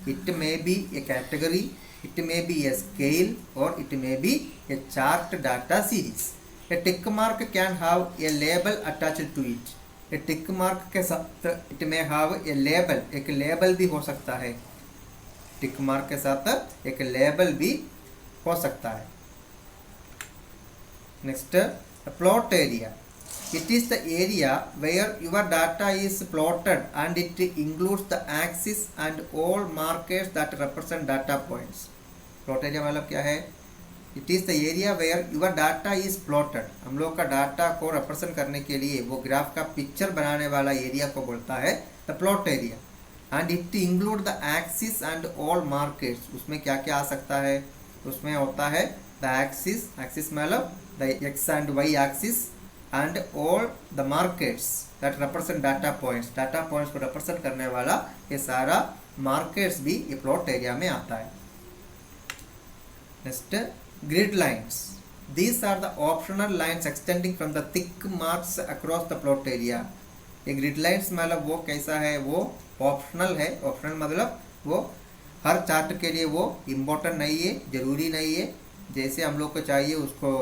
it may be a category, it may be a scale और it may be a chart data series. A tick mark can have a label attached to it. A tick mark के साथ it may have a label, एक label भी हो सकता है। टिक mark के साथ एक लेबल भी हो सकता है। Next, plot area. It is the area where your data is plotted and it includes the axis and all markers that represent data points. Plot area मतलब क्या है, it is the area where your data is plotted. हम लोग का data को represent करने के लिए वो ग्राफ का पिक्चर बनाने वाला एरिया को बोलता है the plot area. And it include the axis and all markers. उसमें क्या क्या आ सकता है, उसमें होता है द एक्सिस, एक्सिस मतलब the X and Y axis and all the markers that represent data points. Data points को रिप्रेजेंट करने वाला ये सारा मार्कर्स भी ये प्लॉट एरिया में आता है। Next, grid lines. These are the optional lines extending from the thick marks across the plot area. ये ग्रिड लाइन्स मतलब वो कैसा है, वो ऑप्शनल है। ऑप्शनल मतलब वो हर चार्ट के लिए वो इम्पोर्टेंट नहीं है, जरूरी नहीं है, जैसे हम लोग को चाहिए उसको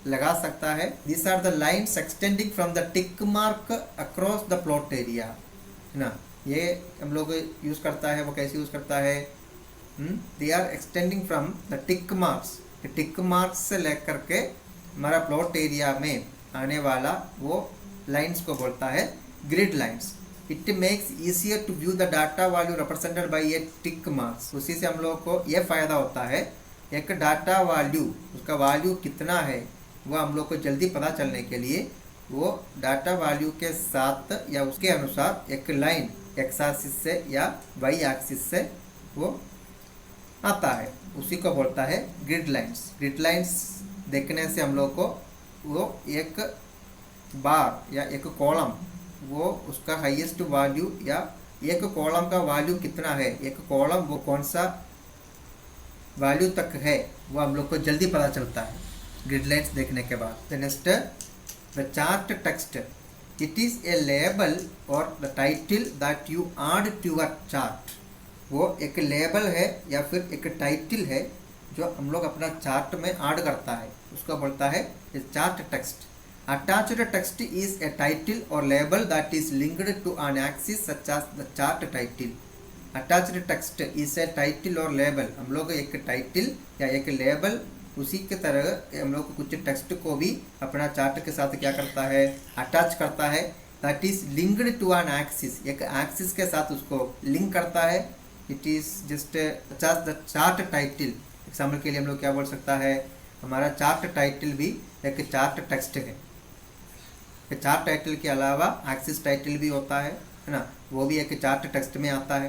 लगा सकता है। This are the lines extending from the tick mark across the plot area, है ना। ये हम लोग यूज़ करता है, वो कैसे यूज़ करता है, they are extending from the tick marks. Tick marks से लेकर के हमारा प्लॉट एरिया में आने वाला वो लाइन्स को बोलता है grid lines. It makes easier to view the data value represented by a tick marks. उसी से हम लोग को ये फ़ायदा होता है, एक डाटा वैल्यू उसका वैल्यू कितना है वो हम लोग को जल्दी पता चलने के लिए वो डाटा वैल्यू के साथ या उसके अनुसार एक लाइन एक्स एक्सिस से या वाई एक्सिस से वो आता है, उसी को बोलता है ग्रिड लाइन्स। ग्रिड लाइन्स देखने से हम लोग को वो एक बार या एक कॉलम वो उसका हाईएस्ट वैल्यू या एक कॉलम का वैल्यू कितना है, एक कॉलम वो कौन सा वैल्यू तक है वो हम लोग को जल्दी पता चलता है ग्रिड लाइन्स देखने के बाद। Next, the chart text. It is a label और the title that you add to your chart. वो एक लेबल है या फिर एक टाइटल है जो हम लोग अपना चार्ट में ऐड करता है, उसको बोलता है chart text. Attached text is a title or label that is linked to an axis such as the chart title. Attached text is a title or label. हम लोग एक टाइटल या एक लेबल उसी के तरह हम लोग कुछ टेक्स्ट को भी अपना चार्ट के साथ क्या करता है, अटैच करता है। That is linked to an axis, एक एक्सिस के साथ उसको लिंक करता है। It is just the chart title. Example के लिए हम लोग क्या बोल सकता है, हमारा चार्ट टाइटल भी एक चार्ट टेक्स्ट है। चार्ट टाइटल के अलावा एक्सिस टाइटल भी होता है ना, वो भी एक चार्ट टेक्स्ट में आता है।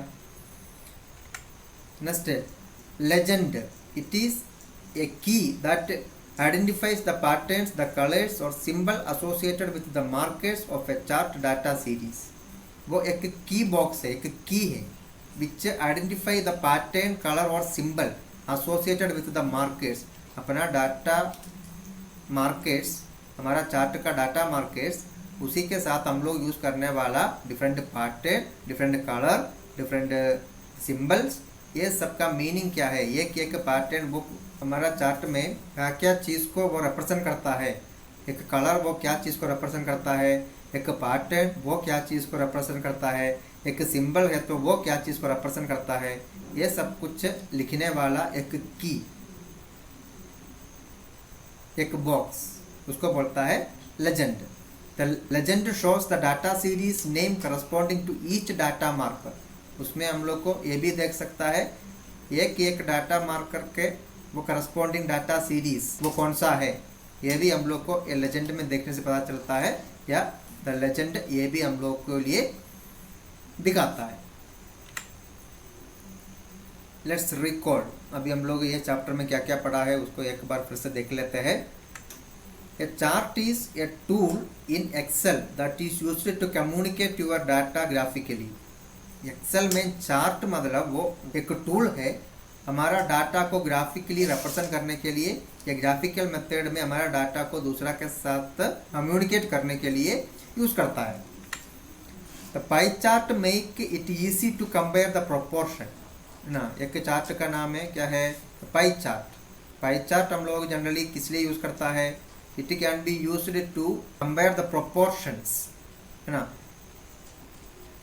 Next, Legend. It is a key that identifies the patterns, the colors और symbol associated with the markers of a chart data series. वो एक की बॉक्स है, एक की है विच आइडेंटिफाई द पैटर्न, कलर और symbol associated with the markers. अपना डाटा मार्कर्स, हमारा चार्ट का डाटा मार्कर्स, उसी के साथ हम लोग यूज़ करने वाला different pattern, different colour, different symbols, ये सब का मीनिंग क्या है. एक पैटर्न वो हमारा चार्ट में क्या क्या चीज़ को वो रिप्रेजेंट करता है. एक कलर वो क्या चीज़ को रिप्रेजेंट करता है, एक पैटर्न वो क्या चीज़ को रिप्रेजेंट करता है, एक सिंबल है तो वो क्या चीज़ को रिप्रेजेंट करता है. ये सब कुछ लिखने वाला एक की, एक बॉक्स, उसको बोलता है legend. The legend shows the data series name corresponding to each data marker. उसमें हम लोग को ये भी देख सकता है एक डाटा मार्कर के वो करस्पॉन्डिंग डाटा सीरीज वो कौन सा है, ये भी हम लोग को ये लेजेंड में देखने से पता चलता है. या द लेजेंड ये भी हम लोग के लिए दिखाता है. Let's record. अभी हम लोग ये चैप्टर में क्या क्या पढ़ा है उसको एक बार फिर से देख लेते हैं. A chart is a tool in Excel that is used to communicate your data graphically. Excel में चार्ट मतलब वो एक टूल है हमारा डाटा को ग्राफिकली रिप्रेजेंट करने के लिए, या ग्राफिकल मेथड में हमारा डाटा को दूसरा के साथ कम्युनिकेट करने के लिए यूज़ करता है. The pie chart make it easy to compare the proportion ना. एक चार्ट का नाम है क्या है, पाई चार्ट. पाई चार्ट हम लोग जनरली किस लिए यूज़ करता है, it can be used to compare the proportions है ना.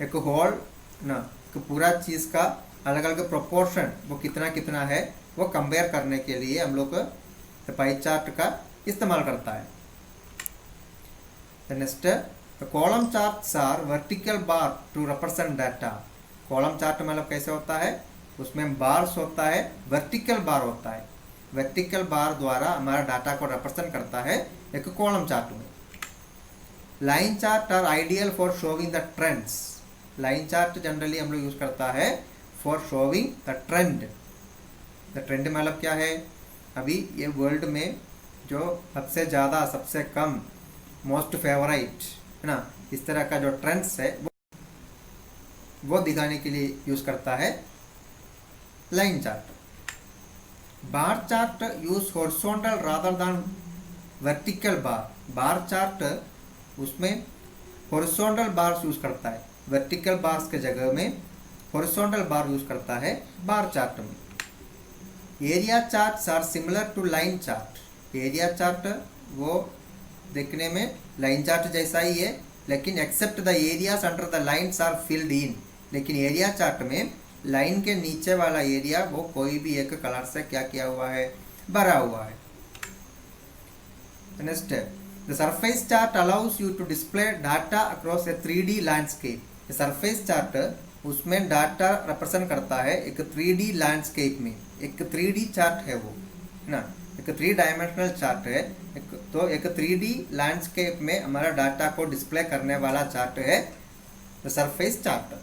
एक होल ना, एक पूरा चीज़ का अलग अलग प्रोपोर्शन वो कितना कितना है वो कंपेयर करने के लिए हम लोग पाई चार्ट का इस्तेमाल करता है. Next, column charts are vertical bar to represent data. Column chart मतलब कैसे होता है, उसमें बार्स होता है, वर्टिकल बार होता है. वर्टिकल बार द्वारा हमारा डाटा को रिप्रेजेंट करता है एक कॉलम चार्ट में. Line chart are ideal for showing the trends. Line chart generally हम लोग यूज़ करता है for showing the trend. The trend मतलब क्या है, अभी ये वर्ल्ड में जो सबसे ज़्यादा, सबसे कम, मोस्ट फेवरेट है ना, इस तरह का जो ट्रेंड्स है वो दिखाने के लिए यूज़ करता है line chart. Bar chart use horizontal rather than vertical bar. Bar chart उसमें हॉरिजॉन्टल बार्स यूज़ करता है, वर्टिकल बार्स के जगह में हॉरिजॉन्टल बार यूज़ करता है बार चार्ट में. Area charts are similar to line chart. Area chart वो देखने में लाइन चार्ट जैसा ही है, लेकिन except the areas under the lines are filled in. लेकिन एरिया चार्ट में लाइन के नीचे वाला एरिया वो कोई भी एक कलर से क्या किया हुआ है, भरा हुआ है. Next, the surface chart allows you to display data across a 3D landscape. Surface chart उसमें डाटा रिप्रेजेंट करता है एक 3D लैंडस्केप में. एक 3D चार्ट है वो है ना, एक 3 डायमेंशनल चार्ट है. एक 3D लैंडस्केप में हमारा डाटा को डिस्प्ले करने वाला चार्ट है the surface chart.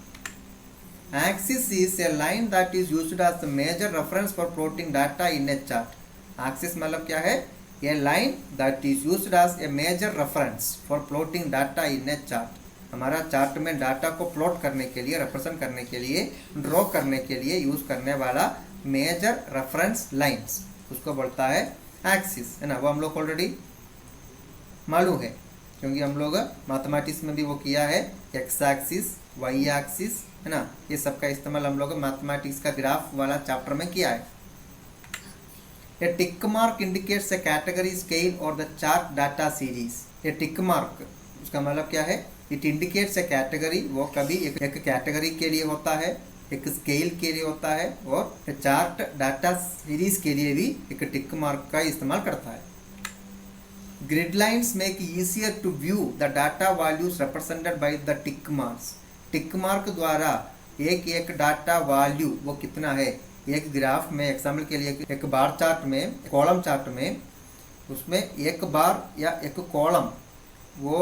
Axis is a line that is used as the major reference for plotting data in a chart. Axis मतलब क्या है, a line that is used as a major reference for plotting data in a chart. हमारा chart में data को plot करने के लिए, represent करने के लिए, ड्रॉ करने के लिए यूज़ करने वाला मेजर रेफरेंस लाइंस उसको बोलता है एक्सिस है ना. वो हम लोग ऑलरेडी मालूम है क्योंकि हम लोग मैथमेटिक्स में भी वो किया है. एक्स एक्सिस, वाई एक्सिस है ना, ये सब का इस्तेमाल हम लोग मैथमेटिक्स का ग्राफ वाला चैप्टर में किया है. A tick mark indicates a category, scale और द चार्ट डाटा सीरीज. ये टिक मार्क उसका मतलब क्या है, इट इंडिकेट्स ए कैटेगरी. वो कभी एक कैटेगरी के लिए होता है, एक स्केल के लिए होता है, और चार्ट डाटा सीरीज के लिए भी एक टिक मार्क का इस्तेमाल करता है. Grid lines make easier to view the data values represented by the tick marks. Tick mark द्वारा एक डाटा वैल्यू वो कितना है, एक ग्राफ में एग्जाम्पल के लिए एक बार चार्ट में, कॉलम चार्ट में, उसमें एक बार या एक कॉलम वो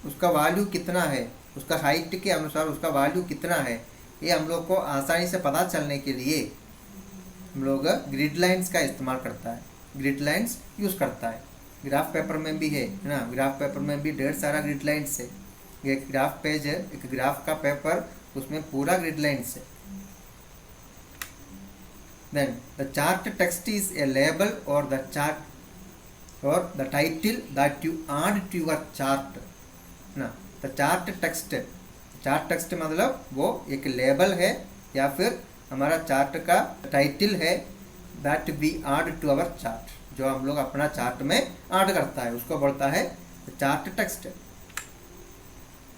उसका वैल्यू कितना है, उसका हाइट के अनुसार उसका वैल्यू कितना है, ये हम लोग को आसानी से पता चलने के लिए हम लोग ग्रिड लाइंस का इस्तेमाल करता है, ग्रिड लाइंस यूज़ करता है। ग्राफ पेपर में भी है ना, ग्राफ पेपर में भी ढेर सारा ग्रिड लाइंस है। एक ग्राफ पेज है, एक ग्राफ का पेपर, उसमें पूरा ग्रिड लाइंस है। Then the chart text is a label or the chart or the title that you add to your chart ना। the chart text मतलब वो एक लेबल है या फिर हमारा चार्ट का टाइटल है, that we add to our chart, जो हम लोग अपना चार्ट में ऐड करता है, उसको बोलता है chart text.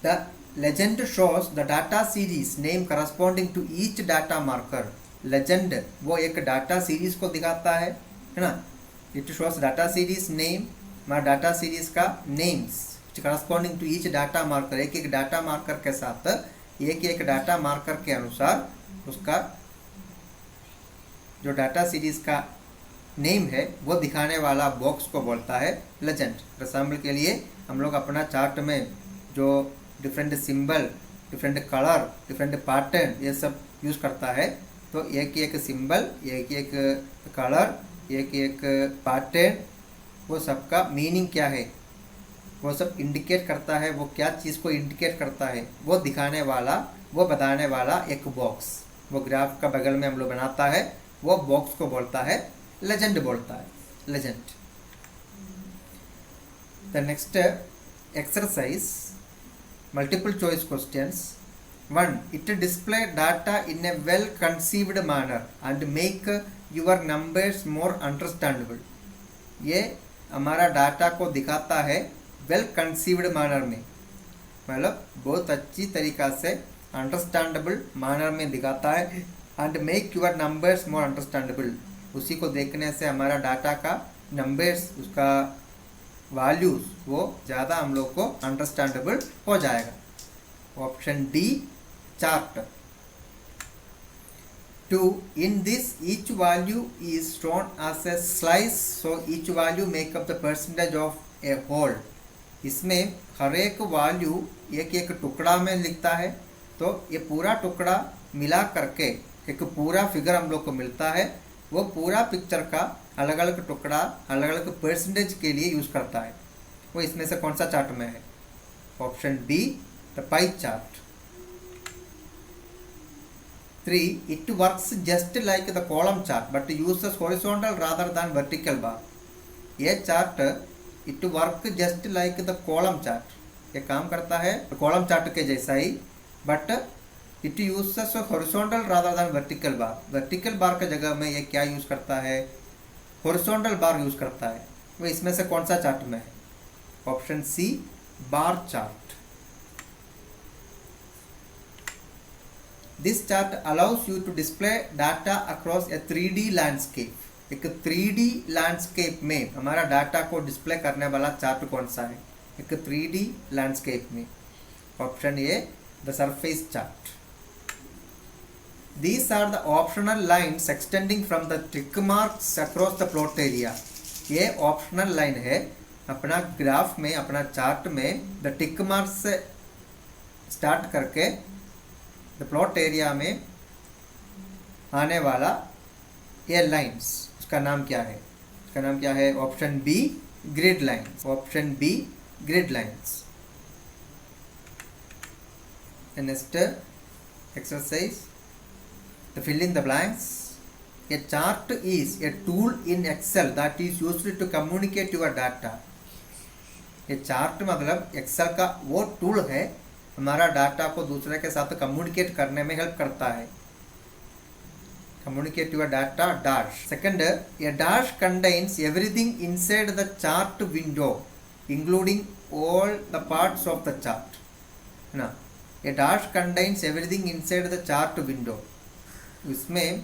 The legend shows the data series name corresponding to each data marker। Legend वो एक डाटा सीरीज को दिखाता है ना। It shows data series name, हमारा डाटा सीरीज का names corresponding to each data marker, एक एक डाटा मार्कर के साथ एक एक डाटा मार्कर के अनुसार उसका जो डाटा सीरीज का नेम है वो दिखाने वाला बॉक्स को बोलता है लेजेंड। एग्जाम्पल के लिए हम लोग अपना चार्ट में जो different symbol, different colour, different pattern ये सब यूज़ करता है, तो एक एक सिंबल, एक एक कलर, एक एक पैटर्न, वो सबका मीनिंग क्या है वो सब इंडिकेट करता है, वो क्या चीज़ को इंडिकेट करता है वो दिखाने वाला, वो बताने वाला एक बॉक्स, वो ग्राफ का बगल में हम लोग बनाता है, वो बॉक्स को बोलता है लेजेंड, बोलता है legend. The next exercise multiple choice questions. 1. It display data in a well conceived manner and make your numbers more understandable। ये हमारा डाटा को दिखाता है वेल कंसीव्ड मैनर में, मतलब बहुत अच्छी तरीका से अंडरस्टैंडेबल मैनर में दिखाता है। And make your numbers more understandable, उसी को देखने से हमारा डाटा का नंबर्स, उसका वैल्यूज वो ज़्यादा हम लोग को अंडरस्टैंडेबल हो जाएगा। Option D chart। 2. In this each value is shown as a slice, so each value make up the percentage of a whole। इसमें हर एक वैल्यू एक एक टुकड़ा में लिखता है, तो ये पूरा टुकड़ा मिला करके एक पूरा फिगर हम लोग को मिलता है, वो पूरा पिक्चर का अलग अलग टुकड़ा अलग अलग परसेंटेज के लिए यूज़ करता है। वो इसमें से कौन सा चार्ट में है? Option be the pie chart. 3. It works just like the column chart but uses horizontal rather than vertical bar। ये chart it work just like the column chart, ये काम करता है कॉलम चार्ट के जैसा ही, but it uses horizontal rather than vertical bar। Vertical bar के जगह में ये क्या यूज़ करता है? horizontal बार यूज़ करता है। वो इसमें से कौन सा चार्ट में है? Option C bar chart. This chart allows you to display data across a 3D landscape। एक 3D लैंडस्केप में हमारा डाटा को डिस्प्ले करने वाला चार्ट कौन सा है? एक 3D लैंडस्केप में option A the surface chart. These are the optional lines extending from the tick marks across the plot area। ये ऑप्शनल लाइन है अपना ग्राफ में, अपना चार्ट में द टिक मार्क्स से स्टार्ट करके द प्लॉट एरिया में आने वाला ये लाइंस, उसका नाम क्या है? उसका नाम क्या है? Option B grid lines. Option B grid lines. Next exercise the fill in the blanks. A chart is a tool in Excel that is used to communicate your data. ये चार्ट मतलब एक्सेल का वो tool है, हमारा data को दूसरे के साथ कम्युनिकेट करने में हेल्प करता है। Communicate your data dash. Second, a dash contains everything inside the chart window including all the parts of the chart ना। A dash contains everything inside the chart window, इसमें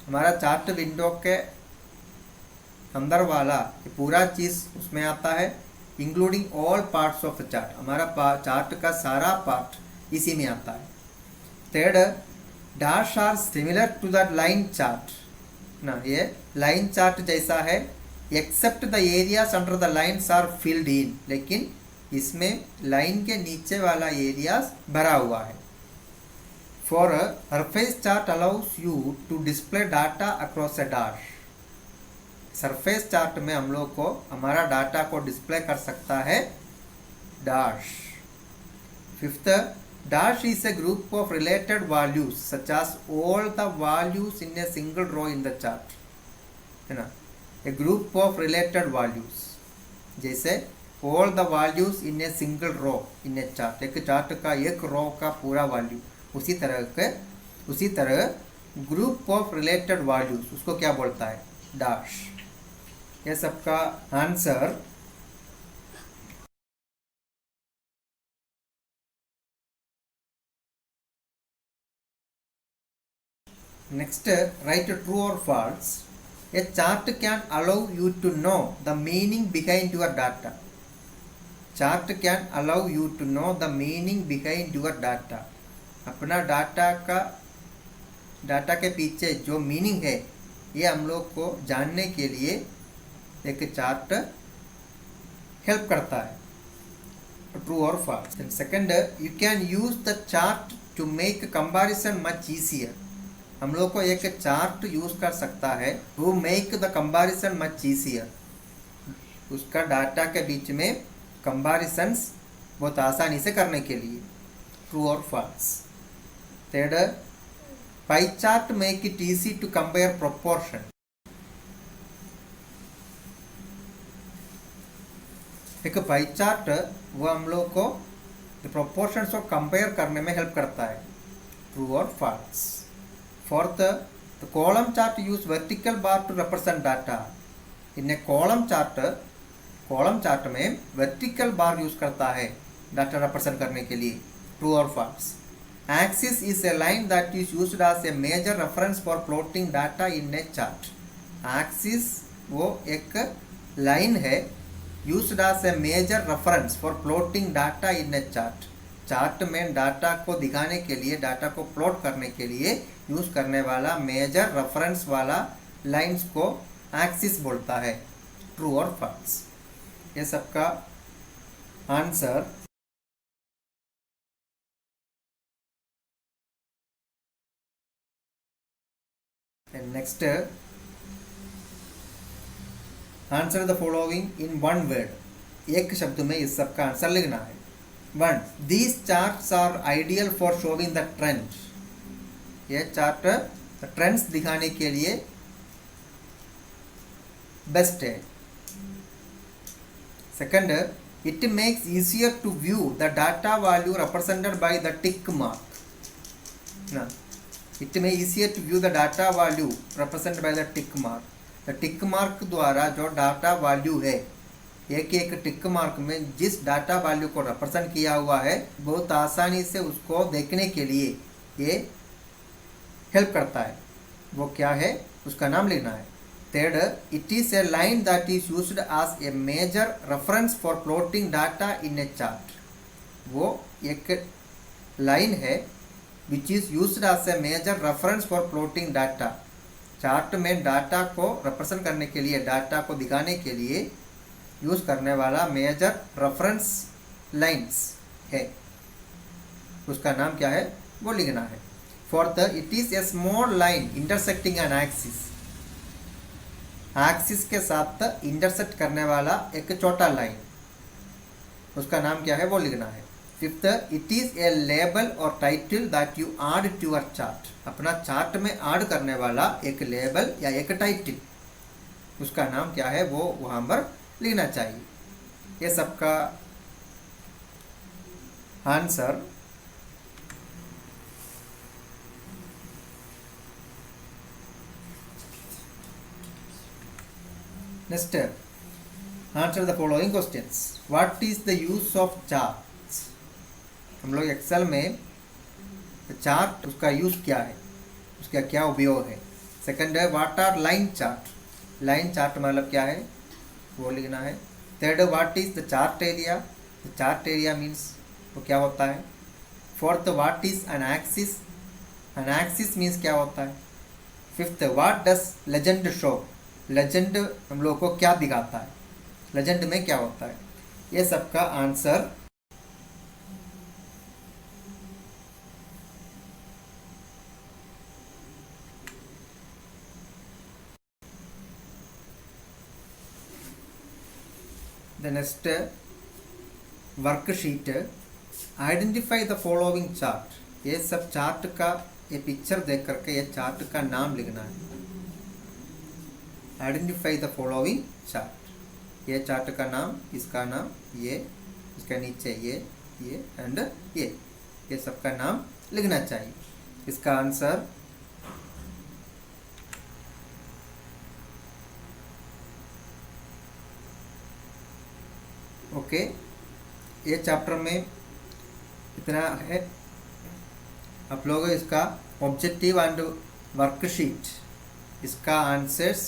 हमारा चार्ट विंडो के अंदर वाला ये पूरा चीज़ उसमें आता है, including all parts of the chart, हमारा चार्ट का सारा पार्ट इसी में आता है। Third, dash are similar to the line chart ना, ये लाइन चार्ट जैसा है except the areas under the lines are filled in, लेकिन इसमें लाइन के नीचे वाला एरियाज भरा हुआ है। For a surface chart allows you to display data across a dash. Surface chart में हम लोग को हमारा डाटा को डिस्प्ले कर सकता है dash. Fifth, dash is a group of related values such as all the values in a single row in the chart, है ना. A group of related values जैसे all the values in a single row in a chart, एक chart का एक रो का पूरा value, उसी तरह ग्रुप ऑफ रिलेटेड वैल्यूज उसको क्या बोलता है, डैश. ये सबका आंसर नेक्स्ट. राइट ट्रू और false. A chart can allow you to know the meaning behind your data. Chart can allow you to know the meaning behind your data. अपना data के पीछे जो मीनिंग है ये हम लोग को जानने के लिए एक चार्ट हेल्प करता है. ट्रू और false. Second, you can use the chart to make comparison much easier. हम लोग को एक चार्ट यूज कर सकता है to make the comparison much easier. उसका डाटा के बीच में कंपैरिजंस बहुत आसानी से करने के लिए. ट्रू और false. Third, pie chart make it easy to compare proportion. एक पाई चार्ट वो हम लोग को प्रोपोर्शंस को कंपेयर करने में हेल्प करता है. ट्रू और false. Fourth, the column chart use vertical bar to represent data. In a column chart में वर्टिकल बार यूज करता है डाटा रिप्रेजेंट करने के लिए. ट्रू और false. Axis is a line that is used as a major reference for plotting data in a chart. Axis वो एक line है used as a major reference for plotting data in a chart. Chart में data को दिखाने के लिए, data को plot करने के लिए यूज करने वाला मेजर रेफरेंस वाला लाइंस को एक्सिस बोलता है. ट्रू और फॉल्स. ये सबका answer next. Answer the following in one word. एक शब्द में इस सब का आंसर लिखना है. 1. These charts are ideal for showing the trend. ये चार्ट ट्रेंड्स दिखाने के लिए बेस्ट है. Second, it makes easier to view the data value represented by the tick mark. ना, it may easier to view the data value represented by the tick mark. The tick mark द्वारा जो data value है, एक एक tick mark में जिस data value को represent किया हुआ है बहुत आसानी से उसको देखने के लिए ये हेल्प करता है. वो क्या है उसका नाम लिखना है. Third, it is a line that is used as a major reference for plotting data in a chart. वो एक लाइन है which is used as a major reference for plotting data. Chart में डाटा को represent करने के लिए, data को दिखाने के लिए यूज करने वाला मेजर रेफरेंस लाइंस है. उसका नाम क्या है वो लिखना है. Fourth, it is A small line intersecting an axis. Axis के साथ इंटरसेक्ट करने वाला एक छोटा लाइन, उसका नाम क्या है वो लिखना है. Fifth, it is a label और title that you add to your chart. अपना चार्ट में ऐड करने वाला एक लेबल या एक टाइटल, उसका नाम क्या है वो वहां पर लिखना चाहिए. ये सबका answer next. Answer the following questions. What is the use of charts. हम लोग एक्सेल में चार्ट उसका यूज क्या है, उसका क्या उपयोग है. सेकंड है what are line chart. Line chart मतलब क्या है वो लिखना है. Third, what is the chart area. The chart area means वो क्या होता है. Fourth, what is an axis. An axis means क्या होता है. Fifth, what does legend show. Legend हम लोग को क्या दिखाता है, लेजेंड में क्या होता है. ये सबका answer the next worksheet, identify the following chart. ये सब चार्ट का ये पिक्चर देख करके ये चार्ट का नाम लिखना है। आइडेंटिफाई द फॉलोइंग चार्ट, ये चार्ट का नाम, इसका नाम, ये इसका नीचे ये एंड ये सब का नाम लिखना चाहिए। इसका आंसर ओके। ये चैप्टर में इतना है। आप लोग इसका ऑब्जेक्टिव एंड वर्कशीट, इसका आंसर्स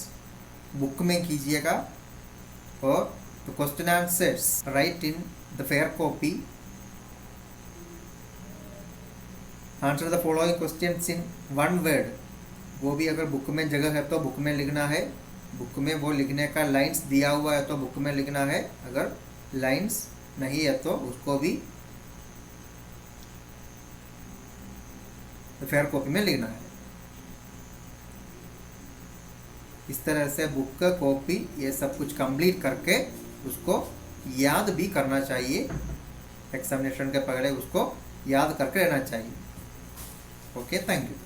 बुक में कीजिएगा और तो question answers right in the fair copy. Answer the following questions in one word, वो भी अगर बुक में जगह है तो बुक में लिखना है। बुक में वो लिखने का लाइंस दिया हुआ है तो बुक में लिखना है, अगर लाइंस नहीं है तो उसको भी फेयर कॉपी में लिखना है। इस तरह से बुक कॉपी ये सब कुछ कंप्लीट करके उसको याद भी करना चाहिए। एग्जामिनेशन के पहले उसको याद करके रहना चाहिए। Okay, thank you.